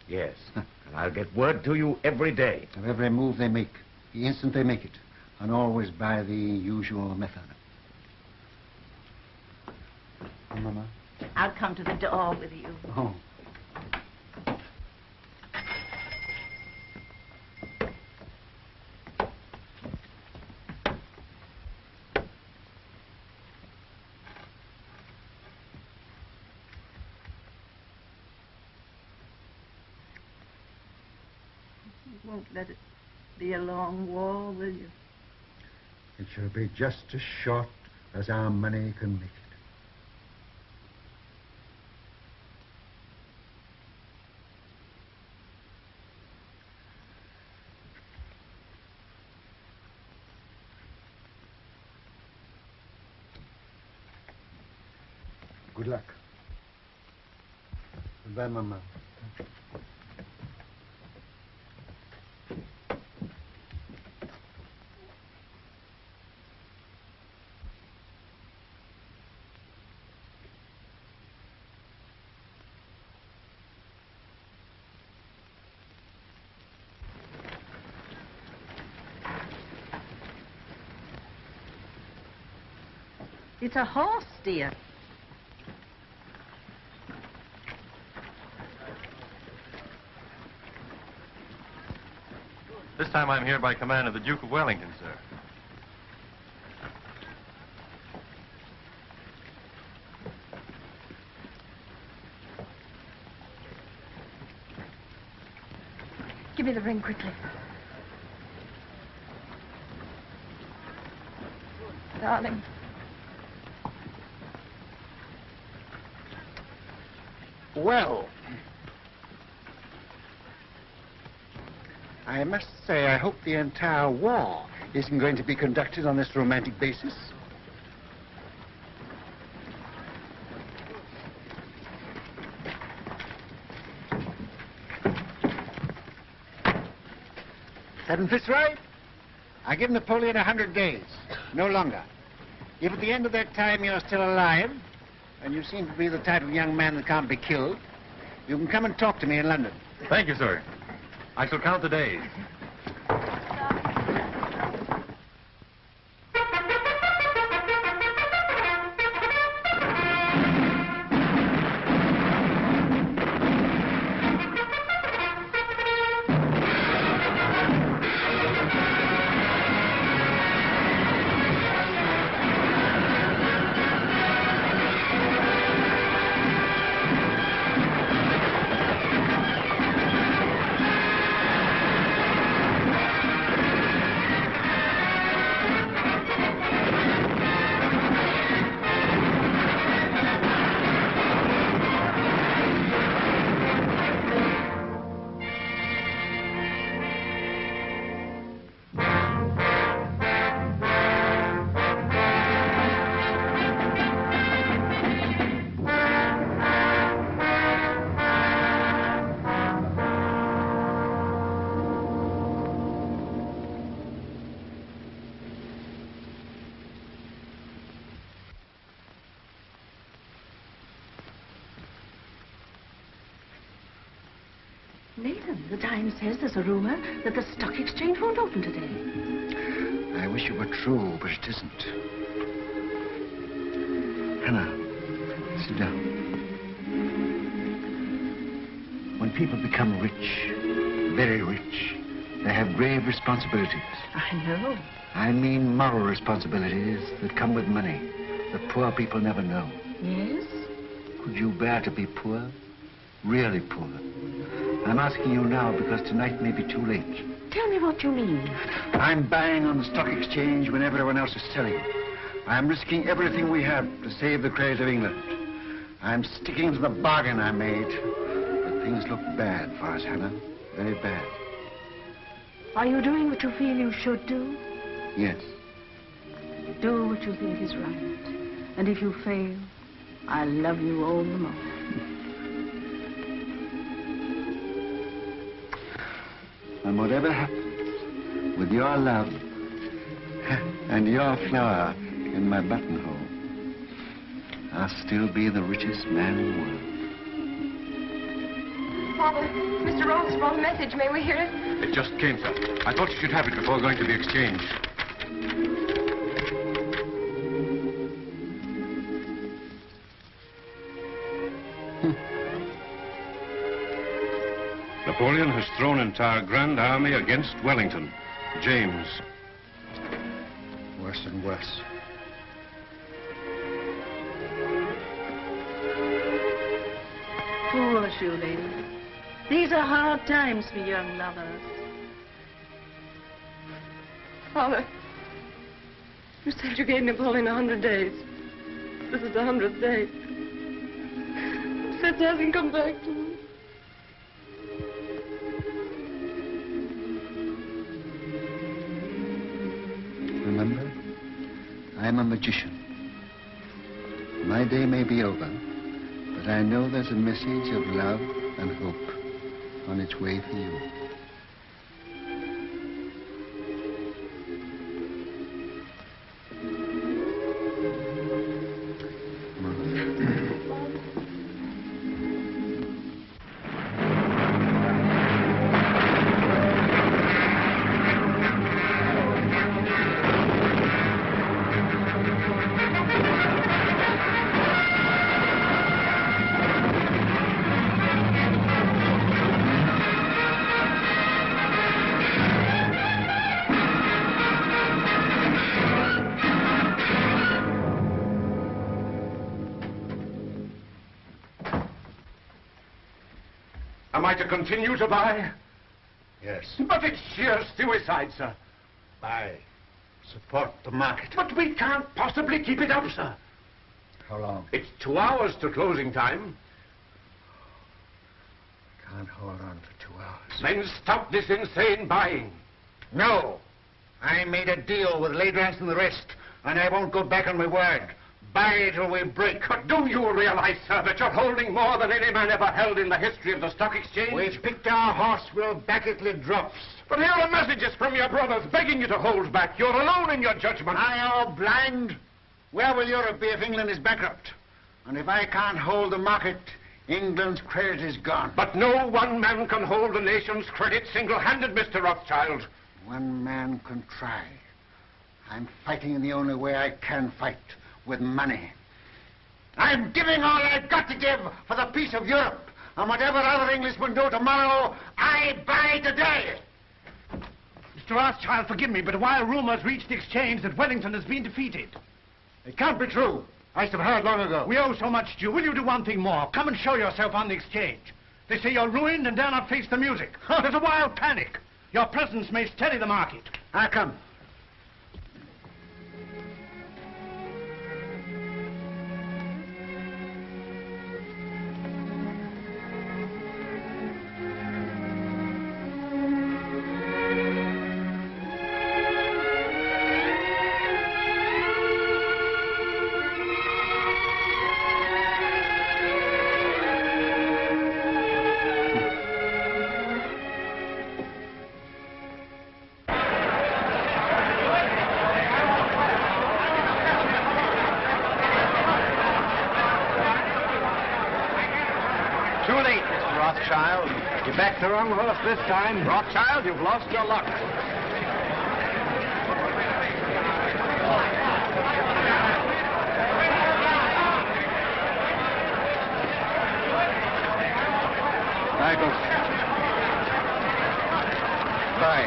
Yes. And I'll get word to you every day. Of every move they make, the instant they make it, and always by the usual method. Oh, Mama? I'll come to the door with you. Oh. won't let it be a long war, will you? It shall be just as short as our money can make it. Good luck. Goodbye, Mama. It's a horse, dear. This time I'm here by command of the Duke of Wellington, sir. Give me the ring quickly. Darling. Well, I must say I hope the entire war isn't going to be conducted on this romantic basis. Seven Fitzroy, I give Napoleon 100 days, no longer. If at the end of that time you're still alive, and you seem to be the type of young man that can't be killed, you can come and talk to me in London. Thank you, sir. I shall count the days. Nathan, the Times says there's a rumor that the stock exchange won't open today. I wish it were true, but it isn't. Hannah, sit down. When people become rich, very rich, they have grave responsibilities. I know. I mean moral responsibilities that come with money, that poor people never know. Yes? Could you bear to be poor? Really poor? I'm asking you now because tonight may be too late. Tell me what you mean. I'm buying on the stock exchange when everyone else is selling. I'm risking everything we have to save the credit of England. I'm sticking to the bargain I made. But things look bad for us, Hannah. Very bad. Are you doing what you feel you should do? Yes. Do what you think is right. And if you fail, I'll love you all the more. And whatever happens, with your love and your flower in my buttonhole, I'll still be the richest man in the world. Father, Mr. Roth's brought a message. May we hear it? It just came, sir. I thought you should have it before going to the exchange. Napoleon has thrown entire Grand Army against Wellington. James. Worse and worse. Foolish you, lady. These are hard times for young lovers. Father, you said you gave Napoleon 100 days. This is the 100th day. Fitz hasn't come back to me. Remember, I'm a magician. My day may be over, but I know there's a message of love and hope on its way for you. Am I to continue to buy? Yes. But it's sheer suicide, sir. Buy. Support the market. But we can't possibly keep it up, sir. How long? It's 2 hours to closing time. Can't hold on for 2 hours. Then stop this insane buying. No. I made a deal with Ladras and the rest, and I won't go back on my word. Buy till we break. But do you realize, sir, that you're holding more than any man ever held in the history of the stock exchange? We've picked our horse. We'll back it till it drops. But here are messages from your brothers begging you to hold back. You're alone in your judgment. I am blind. Where will Europe be if England is bankrupt? And if I can't hold the market, England's credit is gone. But no one man can hold a nation's credit single-handed, Mr. Rothschild. One man can try. I'm fighting in the only way I can fight, with money. I'm giving all I've got to give for the peace of Europe. And whatever other Englishmen do tomorrow, I buy today. Mr. Rothschild, forgive me, but while rumors reach the exchange that Wellington has been defeated. It can't be true. I should have heard long ago. We owe so much to you. Will you do one thing more? Come and show yourself on the exchange. They say you're ruined and dare not face the music. There's a wild panic. Your presence may steady the market. I'll come. Too late, Mr. Rothschild. You backed the wrong horse this time. Rothschild, you've lost your luck. Michael. Buy.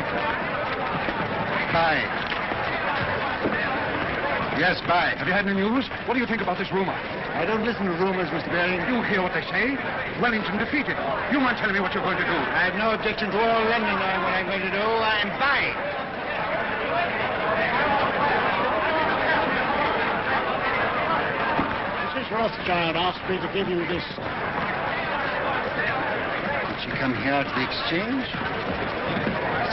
Yes, buy. Have you had any news? What do you think about this rumor? I don't listen to rumors, Mr. Baring. You hear what they say? Wellington defeated. You mind telling me what you're going to do? I have no objection to all London knowing what I'm going to do. I'm buying. Mrs. Rothschild asked me to give you this. Did she come here to the exchange?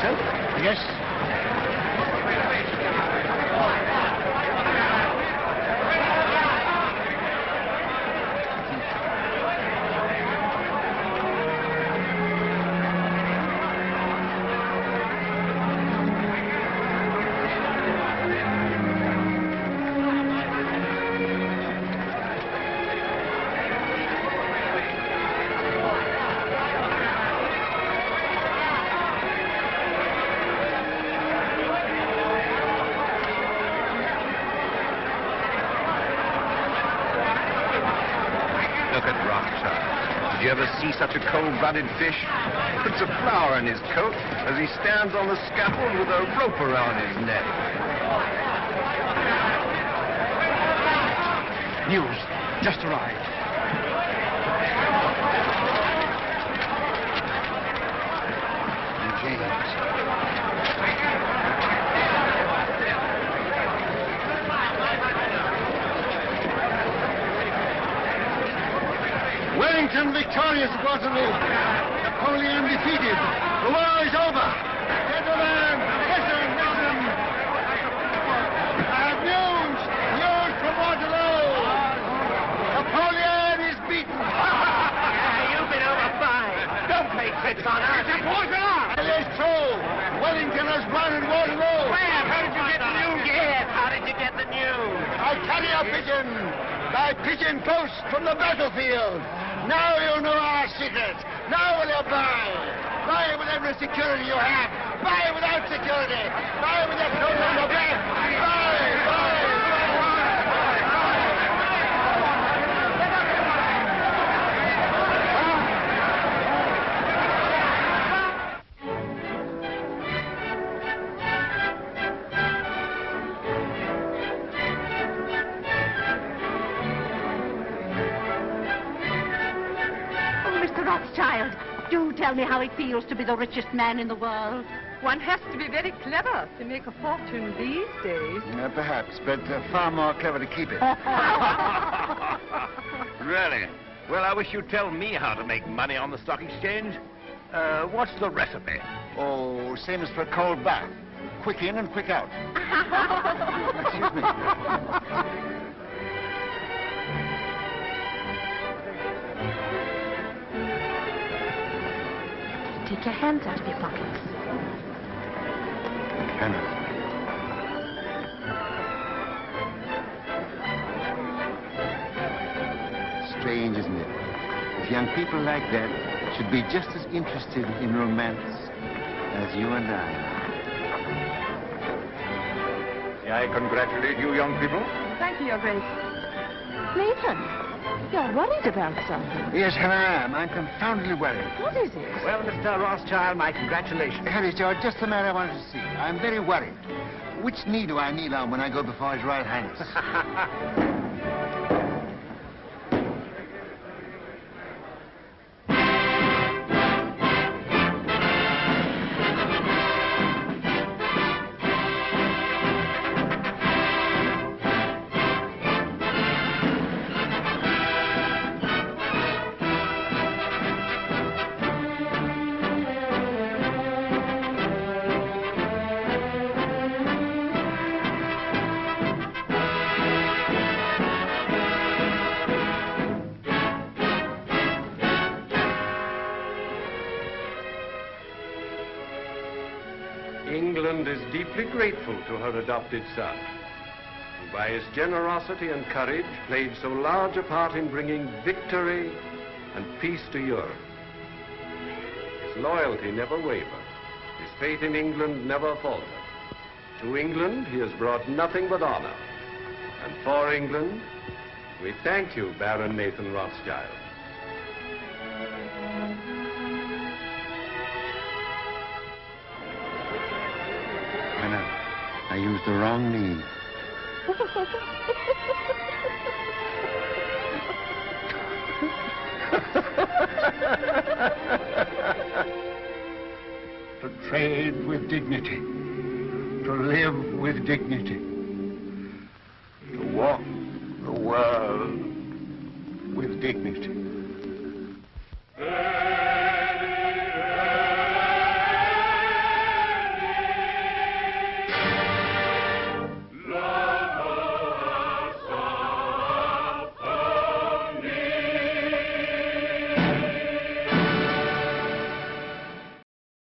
So? Yes. Look at Rothschild. Did you ever see such a cold-blooded fish? Puts a flower in his coat as he stands on the scaffold with a rope around his neck. News. Just arrived. And James. Britain victorious at Waterloo. Napoleon defeated. The war is over. Gentlemen, listen, listen. I have news. News from Waterloo. Napoleon is beaten. You've been overfired. Don't play tricks on us. It's important. It is true. Wellington has won at Waterloo. Where? How did you get the news? Yes, how did you get the news? I carry a pigeon. By pigeon post from the battlefield. Now you know our secret. Now will you buy? Buy with every security you have. Buy without security. Buy with your clothes on your back. Buy. Rothschild, do tell me how it feels to be the richest man in the world. One has to be very clever to make a fortune these days. Perhaps, but far more clever to keep it. Really? Well, I wish you'd tell me how to make money on the stock exchange. What's the recipe? Oh, same as for a cold bath. Quick in and quick out. Excuse me. Take your hands out of your pockets. Cannot. Strange, isn't it? If young people like that should be just as interested in romance as you and I. May I congratulate you, young people? Thank you, Your Grace. Nathan. You're worried about something. Yes, I am. I'm confoundedly worried. What is it? Well, Mr. Rothschild, my congratulations. Harry, George, just the man I wanted to see. I'm very worried. Which knee do I kneel on when I go before His Royal Highness? England is deeply grateful to her adopted son, who by his generosity and courage played so large a part in bringing victory and peace to Europe. His loyalty never wavered. His faith in England never faltered. To England he has brought nothing but honor. And for England, we thank you, Baron Nathan Rothschild. I used the wrong knee. To trade with dignity, to live with dignity, to walk the world with dignity.